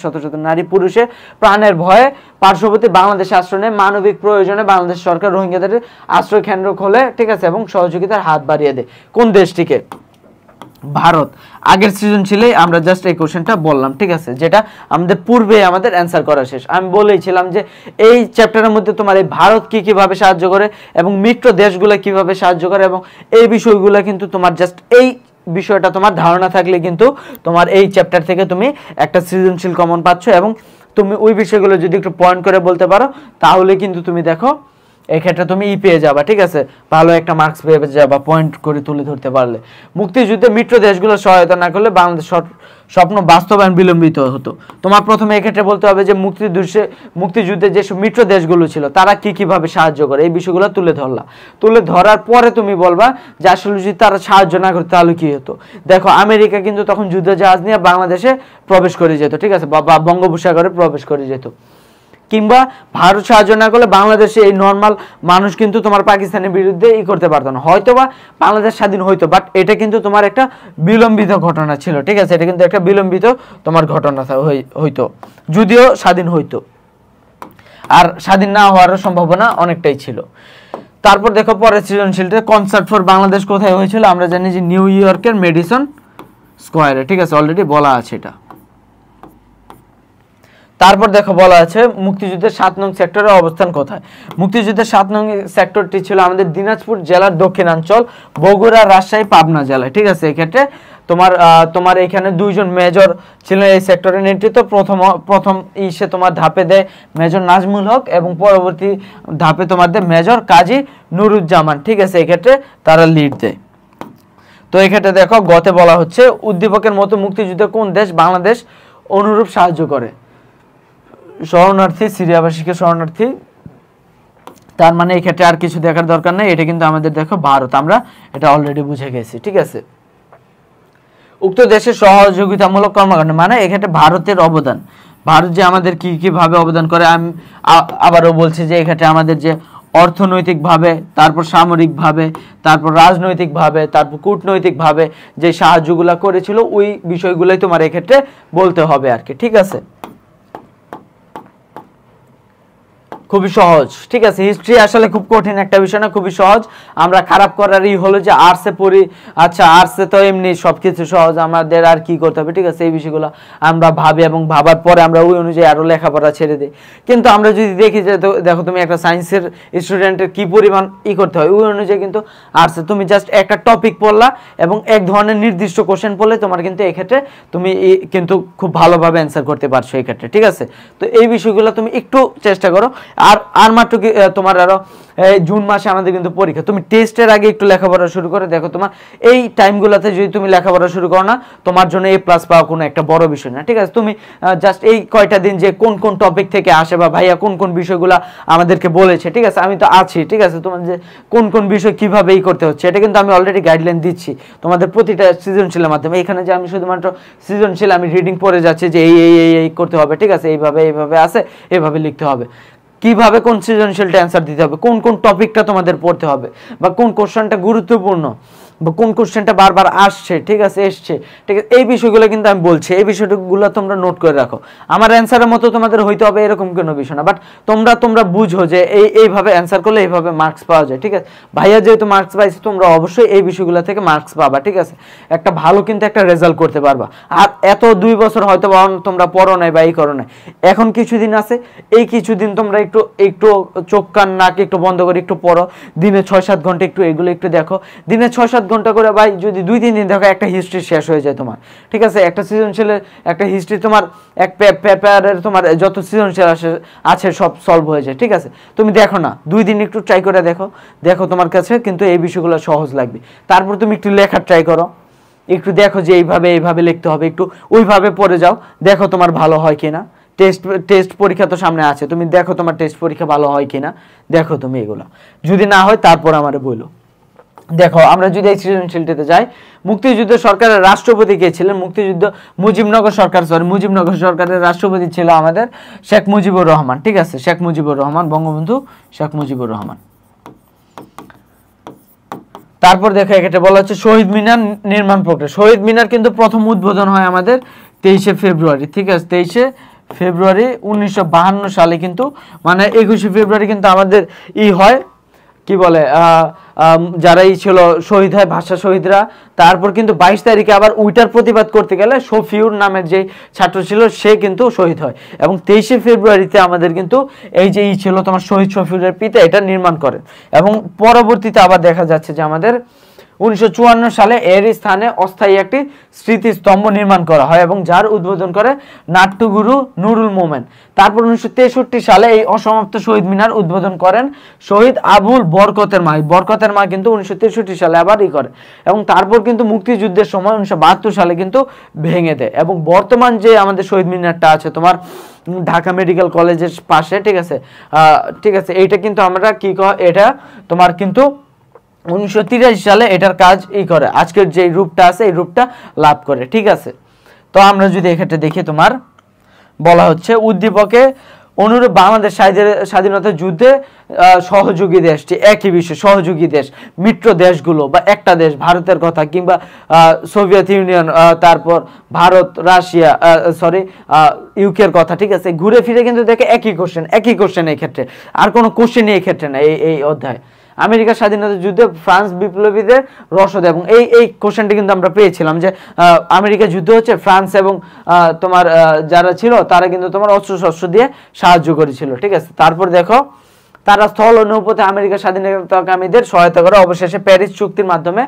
শত শত নারী পুরুষের প্রাণের ভয়ে পার্শ্ববর্তী বাংলাদেশে আশ্রয় নেয়। মানবিক প্রয়োজনে বাংলাদেশ সরকার রোহিঙ্গাদের আশ্রয় কেন্দ্র খোলে, ঠিক আছে, এবং সহযোগিতার হাত বাড়িয়ে দেয়। কোন দেশটিকে? ভারত। আগের সৃজনশীলেই আমরা জাস্ট এই কোশ্চেনটা বললাম, ঠিক আছে, যেটা আমাদের পূর্বে আমাদের অ্যান্সার করা শেষ। আমি বলেছিলাম যে এই চ্যাপ্টারের মধ্যে তোমার এই ভারত কিভাবে সাহায্য করে এবং মিত্র দেশগুলো কিভাবে সাহায্য করে, এবং এই বিষয়গুলো কিন্তু তোমার জাস্ট এই বিষয়টা তোমার ধারণা থাকলে কিন্তু তোমার এই চ্যাপ্টার থেকে তুমি একটা সৃজনশীল কমন পাচ্ছ, এবং তুমি ওই বিষয়গুলো যদি একটু পয়েন্ট করে বলতে পারো তাহলে কিন্তু তুমি দেখো এক্ষেত্রে তুমি পেয়ে যাবা, ঠিক আছে, ভালো একটা মার্কস পেয়ে যাবা পয়েন্ট করে তুলে ধরতে পারলে। মুক্তিযুদ্ধে মিত্র দেশগুলোর সহায়তা না করলে বাংলাদেশ স্বপ্ন বাস্তবায়ন বিলম্বিত হতো। তোমার প্রথমে এক্ষেত্রে বলতে হবে যে মুক্তিযুদ্ধে যেসব মিত্র দেশগুলো ছিল তারা কিভাবে সাহায্য করে, এই বিষয়গুলো তুলে ধরার পরে তুমি বলবা যে আসলে যদি তারা সাহায্য না করতো তাহলে কি হতো। দেখো আমেরিকা কিন্তু তখন যুদ্ধ জাহাজ নিয়ে বাংলাদেশে প্রবেশ করে যেত, ঠিক আছে, বা বঙ্গোপসাগরে প্রবেশ করে যেত, কিংবা ভারত সাহায্য না করলে বাংলাদেশে এই নর্মাল মানুষ কিন্তু তোমার পাকিস্তানের বিরুদ্ধে করতে পারতো না, হয়তোবা বাংলাদেশ স্বাধীন হইতো, বাট এটা কিন্তু তোমার একটা বিলম্বিত ঘটনা ছিল, ঠিক আছে, এটা কিন্তু একটা বিলম্বিত তোমার ঘটনা হইতো, যদিও স্বাধীন হইতো, আর স্বাধীন না হওয়ার সম্ভাবনা অনেকটাই ছিল। তারপর দেখো পরের সৃজনশীলটা কনসার্ট ফর বাংলাদেশ কোথায় হয়েছিল, আমরা জানি যে নিউ ইয়র্কের মেডিসন স্কোয়ারে, ঠিক আছে, অলরেডি বলা আছে এটা। তারপর দেখো বলা আছে মুক্তিযুদ্ধের 7 নং সেক্টরের অবস্থান কোথায়। মুক্তিযুদ্ধের 7 নং সেক্টরটি ছিল আমাদের দিনাজপুর জেলার দক্ষিণাঞ্চল, বগুড়া, রাজশাহী, পাবনা জেলায়, ঠিক আছে। এক্ষেত্রে তোমার এখানে 2 জন মেজর ছিলেন এই সেক্টরের নেতৃত্ব। প্রথম তোমার ধাপে দেয় মেজর নাজমুল হক এবং পরবর্তী ধাপে তোমার দেয় মেজর কাজী নুরুজ্জামান, ঠিক আছে, এক্ষেত্রে তারা লিড দেয়। তো এক্ষেত্রে দেখো গতে বলা হচ্ছে উদ্দীপকের মতো মুক্তিযুদ্ধে কোন দেশ বাংলাদেশ অনুরূপ সাহায্য করে। শরণার্থী, সিরিয়াবাসীকে শরণার্থী, তার মানে এই ক্ষেত্রে আর কিছু দেখার দরকার নেই, এটা কিন্তু আমাদের দেখো ভারত, আমরা এটা অলরেডি বুঝে গেছি, ঠিক আছে। উক্ত দেশের সহযোগিতামূলক কর্মকাণ্ড মানে এক্ষেত্রে ভারতের অবদান, ভারত যে আমাদের কিভাবে অবদান করে। আমি আবারও বলছি যে এক্ষেত্রে আমাদের যে অর্থনৈতিকভাবে, তারপর সামরিকভাবে, তারপর রাজনৈতিকভাবে, তারপর কূটনৈতিকভাবে যে সাহায্যগুলো করেছিল ওই বিষয়গুলোই তোমার এক্ষেত্রে বলতে হবে আর কি, ঠিক আছে। খুবই সহজ, ঠিক আছে। হিস্ট্রি আসলে খুব কঠিন একটা বিষয় না, খুবই সহজ। আমরা খারাপ করারই হলো যে আর্টসে পড়ি, আচ্ছা আর্টসে তো এমনি সবকিছু সহজ, আমাদের আর কি করতে হবে, ঠিক আছে। এই বিষয়গুলো আমরা ভাবি এবং ভাবার পরে আমরা ওই অনুযায়ী আরো লেখাপড়া ছেড়ে দিই। কিন্তু আমরা যদি দেখি যে দেখো তুমি একটা সায়েন্সের স্টুডেন্টের কি পরিমাণ করতে হয়, ওই অনুযায়ী কিন্তু আর্টসে তুমি জাস্ট একটা টপিক পড়লা এবং এক ধরনের নির্দিষ্ট কোশ্চেন পড়লে তোমার কিন্তু এক্ষেত্রে তুমি কিন্তু খুব ভালোভাবে অ্যান্সার করতে পারছো এক্ষেত্রে, ঠিক আছে। তো এই বিষয়গুলো তুমি একটু চেষ্টা করো আর আর মাত্র কি তোমার আরো জুন মাসে আমাদের কিন্তু পরীক্ষা। তুমি টেস্টের আগে একটু লেখাপড়া শুরু করে দেখো, তোমার এই টাইমগুলোতে যদি তুমি লেখাপড়া শুরু করো না, তোমার জন্য A+ পাওয়া কোনো একটা বড় বিষয় না, ঠিক আছে? তুমি জাস্ট এই কয়টা দিন যে কোন কোন টপিক থেকে আসে বা ভাইয়া কোন কোন বিষয়গুলো আমাদেরকে বলেছে, ঠিক আছে? আমি তো আছি, ঠিক আছে? তোমার যে কোন কোন বিষয় কিভাবে করতে হচ্ছে এটা কিন্তু আমি অলরেডি গাইডলাইন দিচ্ছি তোমাদের প্রতিটা সৃজনশীলের মাধ্যমে। এখানে যে আমি শুধুমাত্র সৃজনশীল আমি রিডিং পড়ে যাচ্ছি যে এই করতে হবে, ঠিক আছে? এইভাবে আছে, এইভাবে লিখতে হবে, কিভাবে কোন সৃজনশীলটা অ্যান্সার দিতে হবে, কোন কোন টপিকটা তোমাদের পড়তে হবে, বা কোন কোশ্চেনটা গুরুত্বপূর্ণ, বা কোন কোশ্চেনটা বারবার আসছে, ঠিক আছে? এসছে, ঠিক আছে? এই বিষয়গুলো কিন্তু আমি বলছি, এই বিষয়গুলো তোমরা নোট করে রাখো। আমার অ্যান্সারের মতো তোমাদের হইতে হবে এরকম কোনো বিষয় না, বাট তোমরা বুঝো যে এইভাবে অ্যান্সার করলে এইভাবে মার্কস পাওয়া যায়, ঠিক আছে? ভাইয়া যেহেতু মার্কস পাইছে, তোমরা অবশ্যই এই বিষয়গুলো থেকে মার্কস পাবা, ঠিক আছে? একটা ভালো কিন্তু একটা রেজাল্ট করতে পারবা। আর এত 2 বছর হয়তো তোমরা পড়ো নাই বা এই করো নাই, এখন কিছুদিন আছে, এই কিছুদিন তোমরা একটু চোখ কান নাক একটু বন্ধ করে একটু পড়ো, দিনে 6-7 ঘন্টা একটু এগুলো একটু দেখো, দিনে 6-7 ঘন্টা করে ভাই যদি 2-3 দিন দেখো, একটা হিস্ট্রি শেষ হয়ে যায় তোমার, ঠিক আছে? একটা সৃজনশীলের একটা হিস্ট্রি তোমার এক পেপারের তোমার যত সৃজনশীল আছে সব সলভ হয়ে যায়, ঠিক আছে? তুমি দেখো না, 2 দিন একটু ট্রাই করে দেখো তোমার কাছে কিন্তু এই বিষয়গুলো সহজ লাগবে। তারপর তুমি একটু লেখার ট্রাই করো, একটু দেখো যে এইভাবে লিখতে হবে, একটু ওইভাবে পড়ে যাও, দেখো তোমার ভালো হয় কিনা। টেস্ট পরীক্ষা তো সামনে আছে, তুমি দেখো তোমার টেস্ট পরীক্ষা ভালো হয় কিনা, দেখো তুমি এগুলো। যদি না হয় তারপর আমারে বলো। দেখো আমরা যদি এই সৃজনশীলটিতে যাই, মুক্তিযুদ্ধ সরকারের রাষ্ট্রপতি কে ছিলেন? মুজিবনগর সরকারের রাষ্ট্রপতি ছিল আমাদের শেখ মুজিবুর রহমান, ঠিক আছে? শেখ মুজিবুর রহমান, বঙ্গবন্ধু শেখ মুজিবুর রহমান। তারপর দেখো এখানে বলা হচ্ছে শহীদ মিনার নির্মাণ প্রক্রিয়া। শহীদ মিনার কিন্তু প্রথম উদ্বোধন হয় আমাদের 23শে ফেব্রুয়ারি, ঠিক আছে? 23শে ফেব্রুয়ারি 1952 সালে কিন্তু, মানে 21শে ফেব্রুয়ারি কিন্তু আমাদের হয় কি বলে যারা ছিল শহীদ হয়, ভাষা শহীদরা। তারপর কিন্তু 22 তারিখে আবার উইটার প্রতিবাদ করতে গেলে শফিউর নামের যে ছাত্র ছিল সে কিন্তু শহীদ হয়, এবং 23শে ফেব্রুয়ারিতে আমাদের কিন্তু এই যে ছিল তোমার শহীদ শফিউরের পিতা এটা নির্মাণ করেন। এবং পরবর্তীতে আবার দেখা যাচ্ছে যে আমাদের 1954 সালে এর স্থানে অস্থায়ী একটি স্মৃতিস্তম্ভ নির্মাণ করা হয় এবং যার উদ্বোধন করে নাট্যগুরু নুরুল মোমেন। তারপর 1963 সালে এই অসমাপ্ত শহীদ মিনার উদ্বোধন করেন শহীদ আবুল বরকতের মা। বরকতের মা কিন্তু 1963 সালে আবার করে, এবং তারপর কিন্তু মুক্তিযুদ্ধের সময় 1972 সালে কিন্তু ভেঙে দেয়। এবং বর্তমান যে আমাদের শহীদ মিনারটা আছে তোমার ঢাকা মেডিকেল কলেজের পাশে, ঠিক আছে? এইটা কিন্তু আমরা কি এটা তোমার কিন্তু 1983 সালে এটার কাজ করে আজকের যে রূপটা আছে এই রূপটা লাভ করে, ঠিক আছে? তো আমরা যদি এক্ষেত্রে দেখি, তোমার বলা হচ্ছে উদ্দীপকে অনুরূপ বাংলাদেশ স্বাধীনতা যুদ্ধে সহযোগী দেশটি একই বিশ্ব সহযোগী দেশ, মিত্র দেশগুলো বা একটা দেশ ভারতের কথা, কিংবা সোভিয়েত ইউনিয়ন, তারপর ভারত, রাশিয়া, ইউকের কথা, ঠিক আছে? ঘুরে ফিরে কিন্তু দেখে একই কোশ্চেন এই ক্ষেত্রে, আর কোনো কোশ্চেনই এই ক্ষেত্রে না। এই অধ্যায় আমেরিকার স্বাধীনতা যুদ্ধে ফ্রান্স বিপ্লবীদের রসদ, এবং এই কোশ্চেনটি কিন্তু আমরা পেয়েছিলাম যে আমেরিকা যুদ্ধ হচ্ছে, ফ্রান্স এবং তোমার যারা ছিল তারা কিন্তু তোমার অস্ত্রশস্ত্র দিয়ে সাহায্য করেছিল, ঠিক আছে? তারপর দেখো তারা স্থল ও নৌপথে আমেরিকার স্বাধীনতাকামীদের সহায়তা করে, অবশেষে প্যারিস চুক্তির মাধ্যমে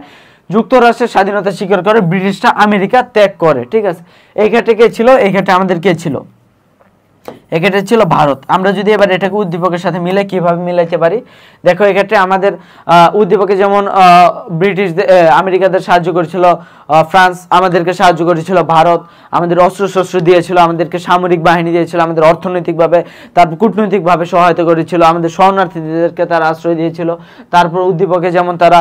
যুক্তরাষ্ট্রের স্বাধীনতা স্বীকার করে ব্রিটিশরা আমেরিকা ত্যাগ করে, ঠিক আছে? এই ক্ষেত্রে কে ছিল? এই ক্ষেত্রে আমাদের কে ছিল? এক্ষেত্রে ছিল ভারত। আমরা যদি এবার এটাকে উদ্দীপকের সাথে মিলে কিভাবে মিলাইতে পারি, দেখো এক্ষেত্রে আমাদের উদ্দীপকে যেমন ব্রিটিশ আমেরিকাদের সাহায্য করেছিল ফ্রান্স, আমাদেরকে সাহায্য করেছিল ভারত, আমাদের অস্ত্রশস্ত্র দিয়েছিল, আমাদেরকে সামরিক বাহিনী দিয়েছিল, আমাদের অর্থনৈতিকভাবে তারপর কূটনৈতিকভাবে সহায়তা করেছিল, আমাদের শরণার্থীদেরকে তারা আশ্রয় দিয়েছিল। তারপর উদ্দীপকে যেমন তারা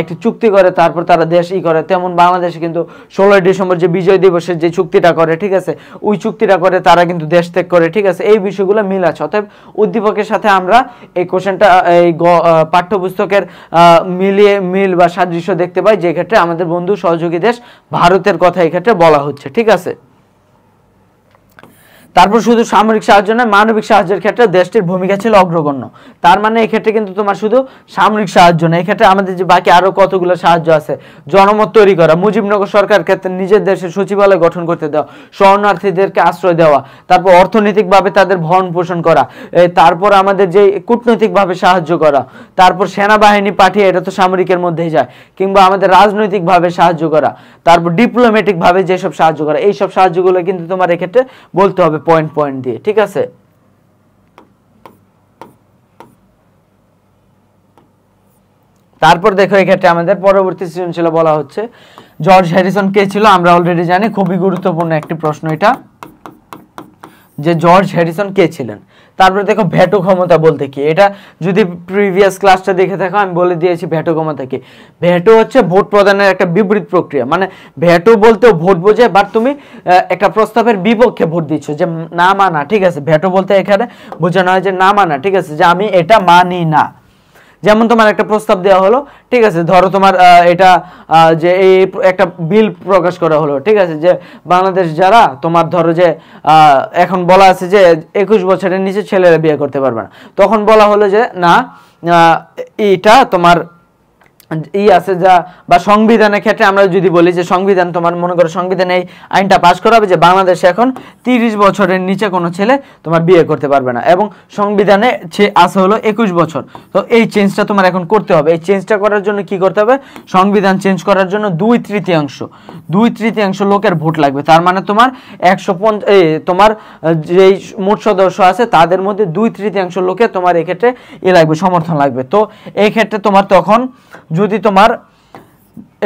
একটি চুক্তি করে তারপর তারা দেশ করে, তেমন বাংলাদেশে কিন্তু 16ই ডিসেম্বর যে বিজয় দিবসের যে চুক্তিটা করে, ঠিক আছে? ওই চুক্তিটা করে তারা কিন্তু দেশ ত্যাগ করে, ঠিক আছে? এই বিষয়গুলো মিল আছে। অতএব উদ্দীপকের সাথে আমরা এই কোশ্চেনটা এই পাঠ্যপুস্তকের মিল বা সাদৃশ্য দেখতে পাই, যে ক্ষেত্রে আমাদের বন্ধু সহযোগী দেশ ভারতের কথা এই ক্ষেত্রে বলা হচ্ছে, ঠিক আছে? তারপর শুধু সামরিক সাহায্য নয়, মানবিক সাহায্যের ক্ষেত্রে দেশটির ভূমিকা ছিল অগ্রগণ্য। তার মানে এই ক্ষেত্রে কিন্তু তোমার শুধু সামরিক সাহায্য না, এই ক্ষেত্রে আমাদের যে বাকি আরো কতগুলো সাহায্য আছে, জনমত তৈরি করা, মুজিবনগর সরকার ক্ষেত্রে নিজের দেশের সচিবালয় গঠন করতে দেওয়া, শরণার্থীদেরকে আশ্রয় দেওয়া, তারপর অর্থনৈতিকভাবে তাদের ভরণ পোষণ করা, তারপর আমাদের যে কূটনৈতিকভাবে সাহায্য করা, তারপর সেনাবাহিনী পাঠিয়ে, এটা তো সামরিকের মধ্যেই যায়, কিংবা আমাদের রাজনৈতিকভাবে সাহায্য করা, তারপর ডিপ্লোম্যাটিক ভাবে যেসব সাহায্য করা, এইসব সাহায্যগুলো কিন্তু তোমার এক্ষেত্রে বলতে হবে পয়েন্ট দিয়ে, ঠিক আছে? তারপর দেখো এক্ষেত্রে আমাদের পরবর্তী সৃজনশীল বলা হচ্ছে জর্জ হ্যারিসন কে ছিল, আমরা অলরেডি জানি, খুবই গুরুত্বপূর্ণ একটি প্রশ্ন এটা, যে জর্জ হ্যারিসন কে ছিলেন। তারপরে দেখো ভেটো ক্ষমতা বলতে কি, এটা যদি প্রিভিয়াস ক্লাসটা দেখে থাকো আমি বলে দিয়েছি ভেটো ক্ষমতা কি। ভেটো হচ্ছে ভোট প্রদানের একটা বিপরীত প্রক্রিয়া, মানে ভেটো বলতেও ভোট বোঝায়, বাট তুমি একটা প্রস্তাবের বিপক্ষে ভোট দিচ্ছ, যে না মানা, ঠিক আছে। ভেটো বলতে এখানে বোঝানো হয় যে না মানা, ঠিক আছে, যে আমি এটা মানি না। যেমন তোমার একটা প্রস্তাব দেওয়া হলো, ঠিক আছে, ধরো তোমার এটা যে এই একটা বিল প্রকাশ করা হলো, ঠিক আছে, যে বাংলাদেশ যারা তোমার ধরো যে এখন বলা আছে যে 21 বছরের নিচে ছেলেরা বিয়ে করতে পারবে না, তখন বলা হলো যে না, এটা তোমার আছে যা, বা সংবিধানের ক্ষেত্রে আমরা যদি বলি যে সংবিধান, তোমার মনে করো সংবিধানে এই আইনটা পাশ করা হবে যে বাংলাদেশে এখন 30 বছরের নিচে কোনো ছেলে তোমার বিয়ে করতে পারবে না, এবং সংবিধানে আছে হলো 21 বছর। তো এই চেঞ্জটা তোমার এখন করতে হবে। এই চেঞ্জটা করার জন্য কি করতে হবে, সংবিধান চেঞ্জ করার জন্য 2/3 লোকের ভোট লাগবে। তার মানে তোমার 150 তোমার যেই মোট সদস্য আছে তাদের মধ্যে 2/3 লোকের তোমার এক্ষেত্রে লাগবে, সমর্থন লাগবে। তো এই ক্ষেত্রে তোমার তখন যদি তোমার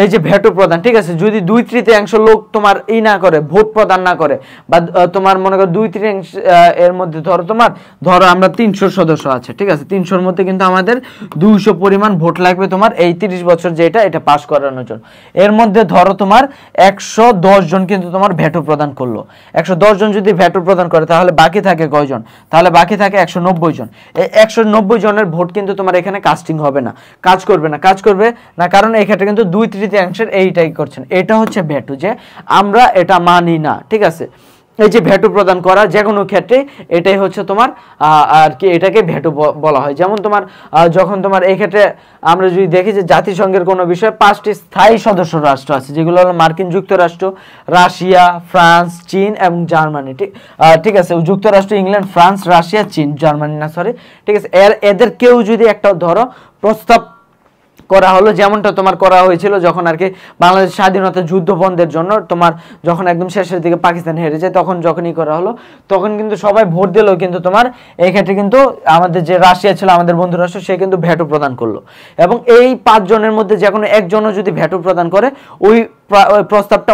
এই যে ভেটো প্রদান, ঠিক আছে, যদি 2/3 লোক তোমার না করে, ভোট প্রদান না করে, বা তোমার মনে করো 2/3 এর মধ্যে ধরো আমরা 300 সদস্য আছে, ঠিক আছে, 300-র মধ্যে কিন্তু আমাদের 200 পরিমাণ ভোট লাগবে তোমার এই 30 বছর যেটা এটা পাস করানোর জন্য। এর মধ্যে ধরো তোমার 110 জন কিন্তু তোমার ভেটো প্রদান করলো। 110 জন যদি ভেটো প্রদান করে তাহলে বাকি থাকে কয়জন, তাহলে বাকি থাকে 190 জন। এই 190 জনের ভোট কিন্তু তোমার এখানে কাস্টিং হবে না, কাজ করবে না, কারণ এই ক্ষেত্রে কিন্তু 2/3 এইটাই করছেন। এটা হচ্ছে ভেটো, যে আমরা এটা মানি না, ঠিক আছে। এই যে ভেটো প্রদান করা যে কোনো ক্ষেত্রে এটাই হচ্ছে তোমার আর কি, এটাকে ভেটো বলা হয়। যেমন তোমার যখন তোমার এই ক্ষেত্রে আমরা যদি দেখি যে জাতিসংঘের কোনো বিষয়ে 5টি স্থায়ী সদস্য রাষ্ট্র আছে, যেগুলো হলো মার্কিন যুক্তরাষ্ট্র, রাশিয়া, ফ্রান্স, চীন এবং জার্মানি, ঠিক আছে। যুক্তরাষ্ট্র, ইংল্যান্ড, ফ্রান্স, রাশিয়া, চীন, জার্মানি না, সরি, ঠিক আছে। এদের কেউ যদি একটা ধরো প্রস্তাব করা হলো, যেমনটা তোমার করা হয়েছিল যখন আর কি বাংলাদেশ স্বাধীনতা যুদ্ধ বন্ধের জন্য, তোমার যখন একদম শেষের দিকে পাকিস্তান হেরে যায়, তখন যখনই করা হলো তখন কিন্তু সবাই ভোট দিলেও কিন্তু তোমার এই ক্ষেত্রে কিন্তু আমাদের যে রাশিয়া ছিল আমাদের বন্ধু রাষ্ট্র, সে কিন্তু ভেটো প্রদান করলো। এবং এই 5 জনের মধ্যে যে কোনো একজনও যদি ভেটো প্রদান করে, ওই প্রস্তাবটা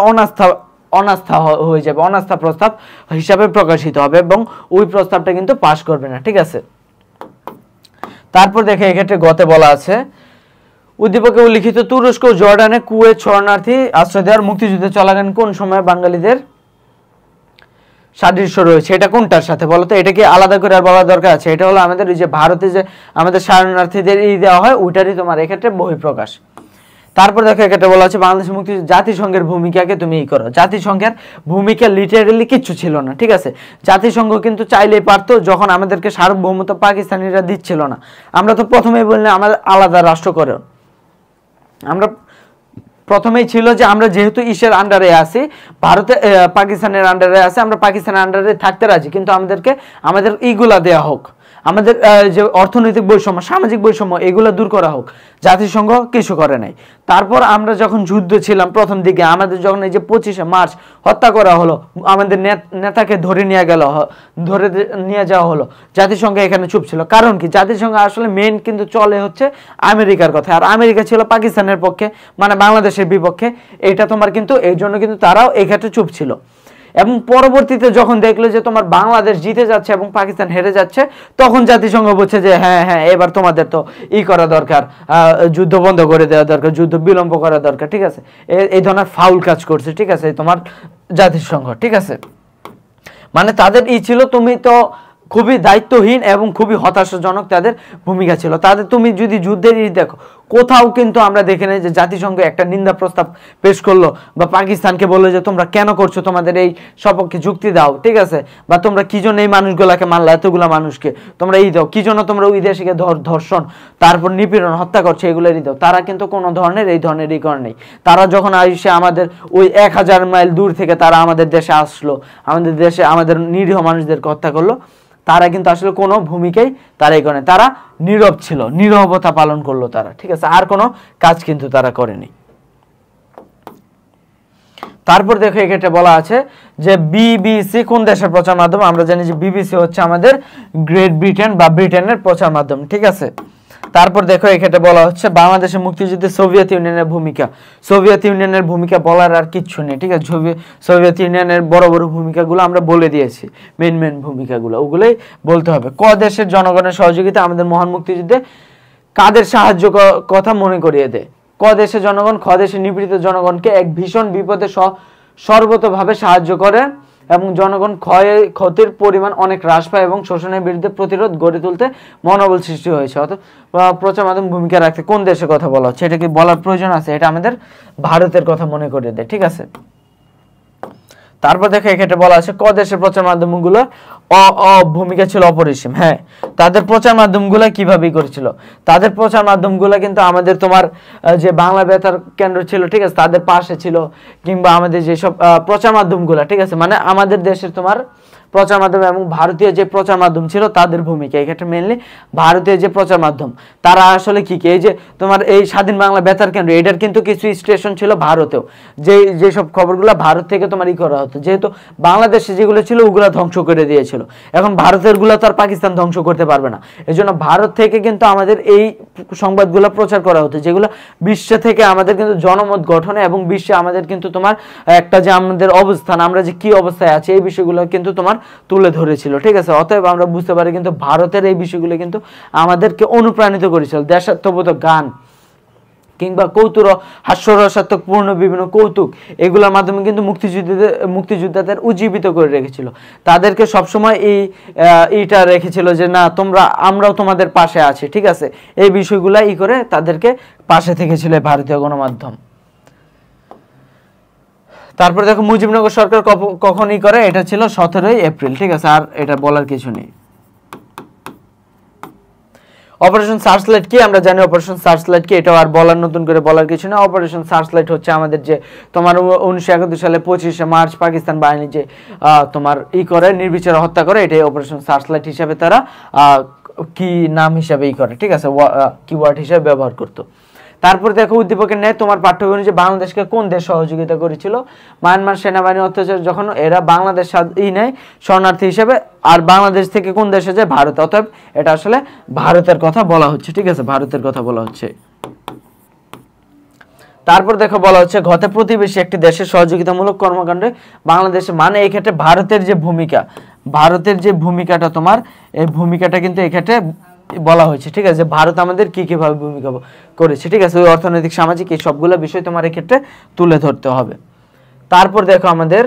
অনাস্থা হয়ে যাবে, অনাস্থা প্রস্তাব হিসাবে প্রকাশিত হবে, এবং ওই প্রস্তাবটা কিন্তু পাশ করবে না, ঠিক আছে। তারপর দেখে এক্ষেত্রে গতে বলা আছে উদ্দীপকে উল্লিখিত তুরস্ক ও জর্ডানে কুয়েত শরণার্থী আশ্রয় দেওয়ার মুক্তিযুদ্ধে চলাকালীন কোন সময় বাঙালিদের সাদৃশ্য রয়েছে, এটা কোনটার সাথে বলো তো? এটা কি আলাদা করে আর বলা দরকার আছে? এটা হলো আমাদের ওই যে ভারতে যে আমাদের শরণার্থীদের দেওয়া হয়, ওইটারই তোমার এক্ষেত্রে বহিঃপ্রকাশ। তারপর দেখো এক্ষেত্রে বলা হচ্ছে বাংলাদেশ মুক্তি জাতিসংঘের ভূমিকাকে তুমি করো। জাতিসংঘের ভূমিকা লিটারেলি কিচ্ছু ছিল না, ঠিক আছে। জাতিসংঘ কিন্তু চাইলেই পারতো, যখন আমাদেরকে সার্বভৌমত্ব পাকিস্তানিরা দিচ্ছিল না, আমরা তো প্রথমেই বললাম আমাদের আলাদা রাষ্ট্র করে, আমরা প্রথমেই ছিল যে আমরা যেহেতু ইসের আন্ডারে আছি, ভারতে পাকিস্তানের আন্ডারে আছে, আমরা পাকিস্তানের আন্ডারে থাকতে রাজি, কিন্তু আমাদের এইগুলা দেয়া হোক, আমাদের যে অর্থনৈতিক বৈষম্য, সামাজিক বৈষম্য, এগুলো দূর করা হোক। জাতিসংঘ কিছু করে নাই। তারপর আমরা যখন যুদ্ধ ছিলাম প্রথম দিকে, আমাদের যখন এই যে 25শে মার্চ হত্যা করা হলো, আমাদের নেতাকে ধরে নিয়ে যাওয়া হলো, জাতিসংঘ এখানে চুপ ছিল। কারণ কি, জাতিসংঘ আসলে মেইন কিন্তু চলে হচ্ছে আমেরিকার কথা, আর আমেরিকা ছিল পাকিস্তানের পক্ষে, মানে বাংলাদেশের বিপক্ষে। এটা তোমার কিন্তু এই জন্য কিন্তু তারাও এই ক্ষেত্রে চুপ ছিল। এবং পরবর্তীতে যখন দেখলো যে তোমার বাংলাদেশ জিতে যাচ্ছে এবং পাকিস্তান হেরে যাচ্ছে, তখন জাতিসংঘ বলছে যে হ্যাঁ এবার তোমাদের তো করা দরকার, যুদ্ধ বন্ধ করে দেওয়া দরকার, যুদ্ধ বিলম্ব করা দরকার, ঠিক আছে। এই ধরনের ফাউল কাজ করছে, ঠিক আছে, তোমার জাতিসংঘ, ঠিক আছে। মানে তাদের ছিল, তুমি তো খুবই দায়িত্বহীন এবং খুবই হতাশাজনক তাদের ভূমিকা ছিল। তুমি যদি যুদ্ধের দেখো, কোথাও কিন্তু আমরা দেখে নেই যে জাতিসংঘ একটা নিন্দা প্রস্তাব পেশ করলো, বা পাকিস্তানকে বললো যে তোমরা কেন করছো, তোমাদের এই সপক্ষে যুক্তি দাও, ঠিক আছে, বা তোমরা কি জন্য এই মানুষগুলাকে মারলা, এতগুলা মানুষকে তোমরা দাও, কি জন্য তোমরা ওই দেশকে ধর্ষণ, তারপর নিপীড়ন, হত্যা করছো, এগুলোরই দাও। তারা কিন্তু কোনো ধরনের এই ধরনের করে নেই। তারা যখন আসে আমাদের ওই 1000 মাইল দূর থেকে তারা আমাদের দেশে আসলো, আমাদের দেশে আমাদের নিরীহ মানুষদেরকে হত্যা করলো, তারা কিন্তু আসলে কোনো ভূমিকাই তারা করে, তারা নীরব ছিল, নীরবতা পালন করলো তারা, ঠিক আছে, আর কোনো কাজ কিন্তু তারা করেনি। তারপর দেখো এক্ষেত্রে বলা আছে যে বিবিসি কোন দেশের প্রচার মাধ্যম? আমরা জানি যে বিবিসি হচ্ছে আমাদের গ্রেট ব্রিটেন বা ব্রিটেনের প্রচার মাধ্যম, ঠিক আছে। তারপর দেখো এখানে বলা হচ্ছে বাংলাদেশের মুক্তিযুদ্ধে সোভিয়েত ইউনিয়নের ভূমিকা। সোভিয়েত ইউনিয়নের ভূমিকা বলার আর কিচ্ছু নেই, ঠিক আছে। সোভিয়েত ইউনিয়নের বড় বড় ভূমিকাগুলো আমরা বলে দিয়েছি, মেন ভূমিকাগুলো ওগুলোই বলতে হবে। ক দেশের জনগণের সহযোগিতা আমাদের মহান মুক্তিযুদ্ধে কাদের সাহায্য কথা মনে করিয়ে দেয়। ক দেশের জনগণ খ দেশের নিপীড়িত জনগণকে এক ভীষণ বিপদে সর্বতোভাবে সাহায্য করে এবং জনগণ ক্ষতির পরিমাণ অনেক হ্রাস পায় এবং শোষণের বিরুদ্ধে প্রতিরোধ গড়ে তুলতে মনোবল সৃষ্টি হয়েছে। অর্থাৎ প্রচার মাধ্যম ভূমিকা রাখতে কোন দেশের কথা বলা হচ্ছে, এটা কি বলার প্রয়োজন আছে? এটা আমাদের ভারতের কথা মনে করিয়ে দেয়, ঠিক আছে। তারপর দেখো এক্ষেত্রে বলা আছে ক দেশের প্রচার মাধ্যমগুলো ভূমিকা ছিল অপরিসীম। হ্যাঁ, তাদের প্রচার মাধ্যমগুলো কিভাবে করেছিল? তাদের প্রচার মাধ্যমগুলো কিন্তু আমাদের তোমার যে বাংলা বেতার কেন্দ্র ছিল, ঠিক আছে, তাদের পাশে ছিল, কিংবা আমাদের যেসব প্রচার মাধ্যমগুলো, ঠিক আছে, মানে আমাদের দেশের তোমার প্রচার মাধ্যম এবং ভারতীয় যে প্রচার মাধ্যম ছিল তাদের ভূমিকা। এক্ষেত্রে মেনলি ভারতীয় যে প্রচার মাধ্যম তারা আসলে কি এই যে তোমার এই স্বাধীন বাংলা বেতার কেন্দ্র, এটার কিন্তু কিছু স্টেশন ছিল ভারতেও, যেসব খবরগুলো ভারত থেকে তোমার করা হতো। যেহেতু বাংলাদেশে যেগুলো ছিল ওগুলো ধ্বংস করে দিয়েছিল, এখন ভারতের গুলো তো আর পাকিস্তান ধ্বংস করতে পারবে না, এজন্য ভারত থেকে কিন্তু আমাদের এই সংবাদগুলো প্রচার করা হতো, যেগুলো বিশ্ব থেকে আমাদের কিন্তু জনমত গঠনে এবং বিশ্বে আমাদের কিন্তু তোমার একটা যে আমাদের অবস্থান, আমরা যে কি অবস্থায় আছি এই বিষয়গুলো কিন্তু তোমার তুলে ধরেছিল, ঠিক আছে। অতএব আমরা বুঝতে পারি কিন্তু ভারতের এই বিষয়গুলো কিন্তু আমাদেরকে অনুপ্রাণিত করেছিল। দেশাত্মবোধক গান কিংবা কৌতুক হাস্যরসাত্মকপূর্ণ বিভিন্ন কৌতুক এগুলোর মাধ্যমে কিন্তু মুক্তিযোদ্ধাদের উজ্জীবিত করে রেখেছিল। তাদেরকে সবসময় এইটা রেখেছিল যে না আমরাও তোমাদের পাশে আছি, ঠিক আছে। এই বিষয়গুলা করে তাদেরকে পাশে থেকেছিল ভারতীয় গণমাধ্যম। তারপরে দেখো মুজিবনগর সরকার কখন করে, এটা ছিল 17 এপ্রিল, ঠিক আছে, আর এটা বলার কিছু নেই। অপারেশন সার্চলাইট কি আমরা জানি, অপারেশন সার্চলাইট কি এটাও আর বলার নতুন করে বলার কিছু না। অপারেশন সার্চলাইট হচ্ছে আমাদের যে তোমার 1971 সালে 25শে মার্চ পাকিস্তান বাহিনী যে তোমার করে নির্বিচারে হত্যা করে, এটাই অপারেশন সার্চলাইট হিসাবে তারা কি নাম হিসাবে করে, ঠিক আছে, কিওয়ার্ড হিসাবে ব্যবহার করতো। তারপর দেখো উদ্দীপকের ন্যায় তোমার পাঠ্যবই অনুযায়ী বাংলাদেশকে কোন দেশ সহযোগিতা করেছিল? মায়ানমার সেনাবাহিনী অত্যাচার যখন এরা বাংলাদেশ নেয় শরণার্থী হিসেবে, আর বাংলাদেশ থেকে কোন দেশে যায়? ভারত। অতএব এটা আসলে ভারতের কথা বলা হচ্ছে, ঠিক আছে, ভারতের কথা বলা হচ্ছে। তারপর দেখো বলা হচ্ছে ঘতে প্রতিবেশী একটি দেশের সহযোগিতামূলক কর্মকাণ্ডে বাংলাদেশে, মানে এই ক্ষেত্রে ভারতের যে ভূমিকাটা তোমার এই ভূমিকাটা কিন্তু এই ক্ষেত্রে বলা হয়েছে, ঠিক আছে, ভারত আমাদের কিভাবে ভূমিকা করেছে, ঠিক আছে, ওই অর্থনৈতিক সামাজিক এই সবগুলো বিষয় তোমার এই ক্ষেত্রে তুলে ধরতে হবে। তারপর দেখো আমাদের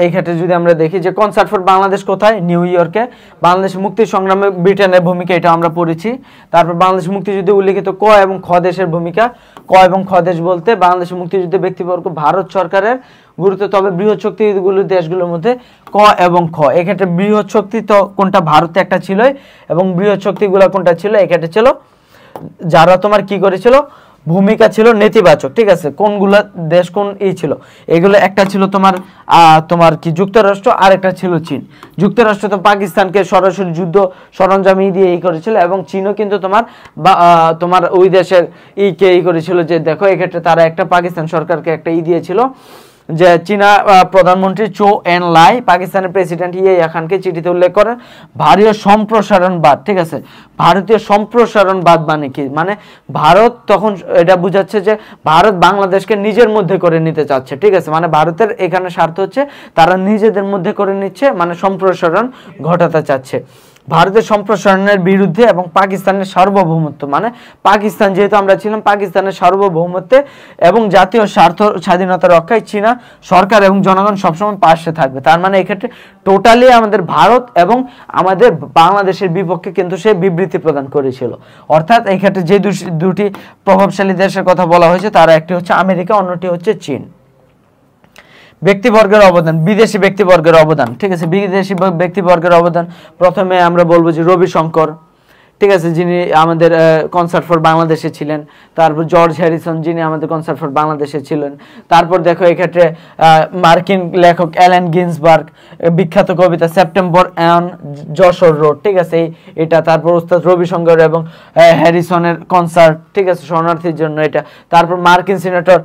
এই ক্ষেত্রে যদি আমরা দেখি যে কনসার্ট ফর বাংলাদেশ কোথায়? নিউ ইয়র্কে। বাংলাদেশ মুক্তি সংগ্রামে ব্রিটেনের ভূমিকা, এটা আমরা পড়েছি। তারপর বাংলাদেশ মুক্তিযুদ্ধে উল্লেখিত ক এবং খ দেশের ভূমিকা। ক এবং খ দেশ বলতে বাংলাদেশের মুক্তিযুদ্ধে ব্যক্তিবর্গ ভারত সরকারের গুরুত্ব, তবে বৃহৎ শক্তিগুলো দেশগুলোর মধ্যে ক এবং খ। এক্ষেত্রে বৃহৎ শক্তি তো কোনটা? ভারতে একটা ছিলই, এবং বৃহৎ শক্তিগুলো কোনটা ছিল? এক্ষেত্রে ছিল যারা তোমার কি করেছিল, ভূমিকা ছিল নেতিবাচক, ঠিক আছে। কোনগুলো দেশ কোন ছিল এগুলো? একটা ছিল তোমার কি যুক্তরাষ্ট্র, আর একটা ছিল চীন। যুক্তরাষ্ট্র তো পাকিস্তানকে সরাসরি যুদ্ধ সরঞ্জাম দিয়ে করেছিল, এবং চীনও কিন্তু তোমার ওই দেশের করেছিল যে দেখো এক্ষেত্রে তারা একটা পাকিস্তান সরকারকে একটা দিয়েছিল যে চীনা প্রধানমন্ত্রী চৌ এন লাই পাকিস্তানের প্রেসিডেন্ট ইয়াহিয়া খানকে চিঠিতে উল্লেখ করেন ভারতীয় সম্প্রসারণবাদ, ঠিক আছে। ভারতীয় সম্প্রসারণবাদ মানে কি? মানে ভারত তখন এটা বুঝাচ্ছে যে ভারত বাংলাদেশকে নিজের মধ্যে করে নিতে চাচ্ছে, ঠিক আছে। মানে ভারতের এখানে স্বার্থ হচ্ছে তারা নিজেদের মধ্যে করে নিচ্ছে, মানে সম্প্রসারণ ঘটাতে চাচ্ছে। ভারতের সম্প্রসারণের বিরুদ্ধে এবং পাকিস্তানের সার্বভৌমত্ব, মানে পাকিস্তান যেহেতু আমরা ছিলাম পাকিস্তানের সার্বভৌমত্বে এবং জাতীয় স্বার্থ স্বাধীনতা রক্ষায় চীনা সরকার এবং জনগণ সবসময় পাশে থাকবে। তার মানে এক্ষেত্রে টোটালি আমাদের ভারত এবং আমাদের বাংলাদেশের বিপক্ষে কিন্তু সে বিবৃতি প্রদান করেছিল। অর্থাৎ এই ক্ষেত্রে যে দুটি প্রভাবশালী দেশের কথা বলা হয়েছে তারা একটি হচ্ছে আমেরিকা, অন্যটি হচ্ছে চীন। ব্যক্তিবর্গের অবদান, বিদেশি ব্যক্তিবর্গের অবদান, ঠিক আছে। বিদেশি ব্যক্তিবর্গের অবদান প্রথমে আমরা বলবো যে রবিশঙ্কর, ঠিক আছে, যিনি আমাদের কনসার্ট ফর বাংলাদেশে ছিলেন। তারপর জর্জ হ্যারিসন, যিনি আমাদের কনসার্ট ফর বাংলাদেশে ছিলেন। তারপর দেখো এক্ষেত্রে মার্কিন লেখক অ্যালেন গিন্সবার্গ, বিখ্যাত কবিতা সেপ্টেম্বর অন যশোর রোড, ঠিক আছে, এটা। তারপর ওস্তাদ রবিশঙ্কর এবং হ্যারিসনের কনসার্ট, ঠিক আছে, শরণার্থীর জন্য এটা। তারপর মার্কিন সিনেটর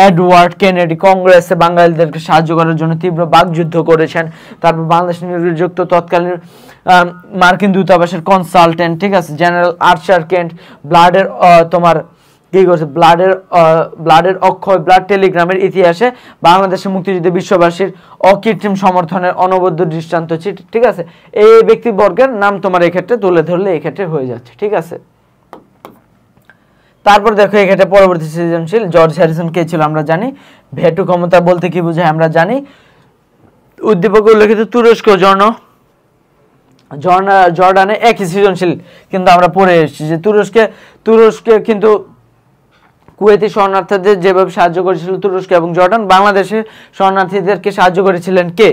এডওয়ার্ড কেনেডি কংগ্রেসে বাঙালিদেরকে সাহায্য করার জন্য তীব্র বাকযুদ্ধ করেছেন। তারপর বাংলাদেশ নিযুক্ত তৎকালীন মার্কিন দূতাবাসের কনসালটেন্ট, ঠিক আছে, জেনারেল আর্চার কেন্ট, ব্লাডের তোমার কি করছে, ব্লাডের অক্ষয়, ব্লাড টেলিগ্রামের ইতিহাসে বাংলাদেশের মুক্তিযুদ্ধে বিশ্ববাসীর অকৃত্রিম সমর্থনের অনবদ্য দৃষ্টান্ত, ঠিক আছে। এই ব্যক্তিবর্গের নাম তোমার এক্ষেত্রে তুলে ধরলে এক্ষেত্রে হয়ে যাচ্ছে, ঠিক আছে। তারপর দেখো এক্ষেত্রে পরবর্তী সৃজনশীল, জর্জ হ্যারিসন কে ছিল আমরা জানি। ভেটো ক্ষমতা বলতে কি বোঝায় আমরা জানি। উদ্দীপকে উল্লেখিত তুরস্ক জর্ডানে একই সৃজনশীল কিন্তু আমরা পড়ে এসেছি যে তুরস্কে কিন্তু কুয়েতি শরণার্থীদের যেভাবে সাহায্য করেছিল তুরস্ক এবং জর্ডান, বাংলাদেশের শরণার্থীদেরকে সাহায্য করেছিলেন কে?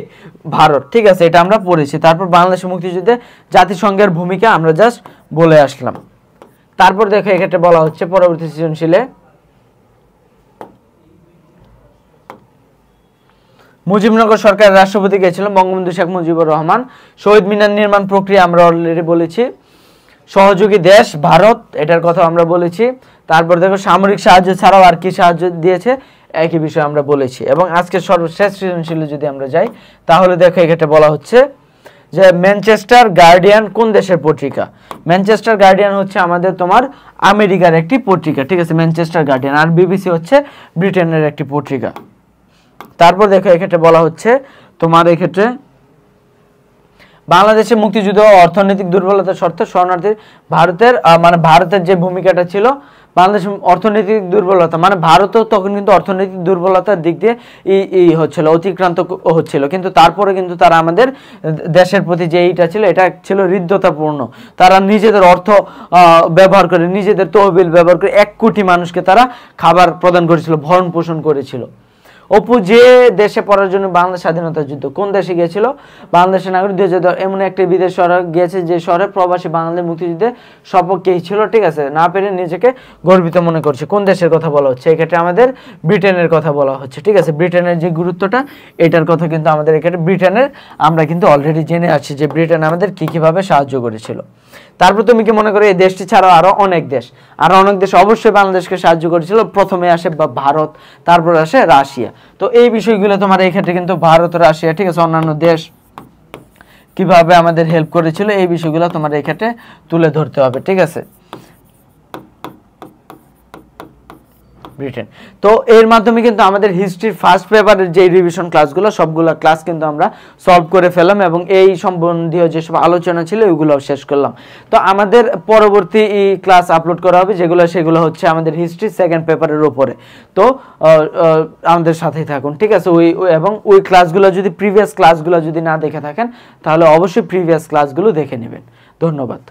ভারত, ঠিক আছে, এটা আমরা পড়েছি। তারপর বাংলাদেশের মুক্তিযুদ্ধে জাতিসংঘের ভূমিকা আমরা জাস্ট বলে আসলাম। তারপর দেখো এক্ষেত্রে বলা হচ্ছে পরবর্তী সৃজনশীলে মুজিবনগর সরকারের রাষ্ট্রপতি কে ছিল? বঙ্গবন্ধু শেখ মুজিবুর রহমান। শহীদ মিনার নির্মাণ প্রক্রিয়া আমরা অলরেডি বলেছি। সহযোগী দেশ ভারত, এটার কথা আমরা বলেছি। তারপর দেখো সামরিক সাহায্য ছাড়াও আর কি সাহায্য দিয়েছে, একই বিষয় আমরা বলেছি। এবং আজকে সর্বশেষ সৃজনশীলে যদি আমরা যাই তাহলে দেখো এক্ষেত্রে বলা হচ্ছে যে ম্যানচেস্টার গার্ডিয়ান কোন দেশের পত্রিকা? ম্যানচেস্টার গার্ডিয়ান হচ্ছে আমাদের তোমার আমেরিকার একটি পত্রিকা, ঠিক আছে, ম্যানচেস্টার গার্ডিয়ান। আর বিবিসি হচ্ছে ব্রিটেনের একটি পত্রিকা। তারপর দেখো এক্ষেত্রে বলা হচ্ছে তোমার এক্ষেত্রে বাংলাদেশের মুক্তিযুদ্ধ ও অর্থনৈতিক দুর্বলতার শর্তে শরণার্থী ভারতের যে ভূমিকাটা ছিল, বাংলাদেশের অর্থনৈতিক দুর্বলতা মানে ভারতও তখন কিন্তু অর্থনৈতিক দুর্বলতার দিক দিয়ে হচ্ছিল, অতিক্রান্ত হচ্ছিল, কিন্তু তারপরে কিন্তু তারা আমাদের দেশের প্রতি যে এইটা ছিল এটা ছিল হৃদ্যতাপূর্ণ। তারা নিজেদের অর্থ ব্যবহার করে, নিজেদের তহবিল ব্যবহার করে 1 কোটি মানুষকে তারা খাবার প্রদান করেছিল, ভরণ পোষণ করেছিল। অপু যে দেশে পড়ার জন্য বাংলাদেশ স্বাধীনতা যুদ্ধ কোন দেশে গিয়েছিল? বাংলাদেশের নাগরিক 2010 এমন একটি বিদেশ শহরে গিয়েছে যে শহরে প্রবাসী বাঙালি মুক্তিযুদ্ধে সপক্ষেই ছিল, ঠিক আছে, না পেরে নিজেকে গর্বিত মনে করছে। কোন দেশের কথা বলা হচ্ছে? এক্ষেত্রে আমাদের ব্রিটেনের কথা বলা হচ্ছে, ঠিক আছে। ব্রিটেনের যে গুরুত্বটা এটার কথা কিন্তু আমাদের এক্ষেত্রে ব্রিটেনের আমরা কিন্তু অলরেডি জেনে আছি যে ব্রিটেন আমাদের কিভাবে সাহায্য করেছিল। তারপর তুমি কি মনে করো এই দেশটি ছাড়াও আরো অনেক দেশ অবশ্যই বাংলাদেশকে সাহায্য করেছিল। প্রথমে আসে ভারত, তারপর আসে রাশিয়া। তো এই বিষয়গুলো তোমার এই ক্ষেত্রে কিন্তু ভারত, রাশিয়া, ঠিক আছে, অন্যান্য দেশ কিভাবে আমাদের হেল্প করেছিল এই বিষয়গুলো তোমার এই ক্ষেত্রে তুলে ধরতে হবে, ঠিক আছে। ব্রিটেন। তো এর মাধ্যমে কিন্তু আমাদের হিস্ট্রির ফার্স্ট পেপারের যে রিভিশন ক্লাসগুলো সবগুলো ক্লাস কিন্তু আমরা সলভ করে ফেললাম এবং এই সম্বন্ধীয় যেসব আলোচনা ছিল ওইগুলো শেষ করলাম। তো আমাদের পরবর্তী ক্লাস আপলোড করা হবে সেগুলো হচ্ছে আমাদের হিস্ট্রি সেকেন্ড পেপারের উপরে। তো আমাদের সাথেই থাকুন, ঠিক আছে। এবং ওই ক্লাসগুলো যদি প্রিভিয়াস ক্লাসগুলো যদি না দেখে থাকেন তাহলে অবশ্যই প্রিভিয়াস ক্লাসগুলো দেখে নেবেন। ধন্যবাদ।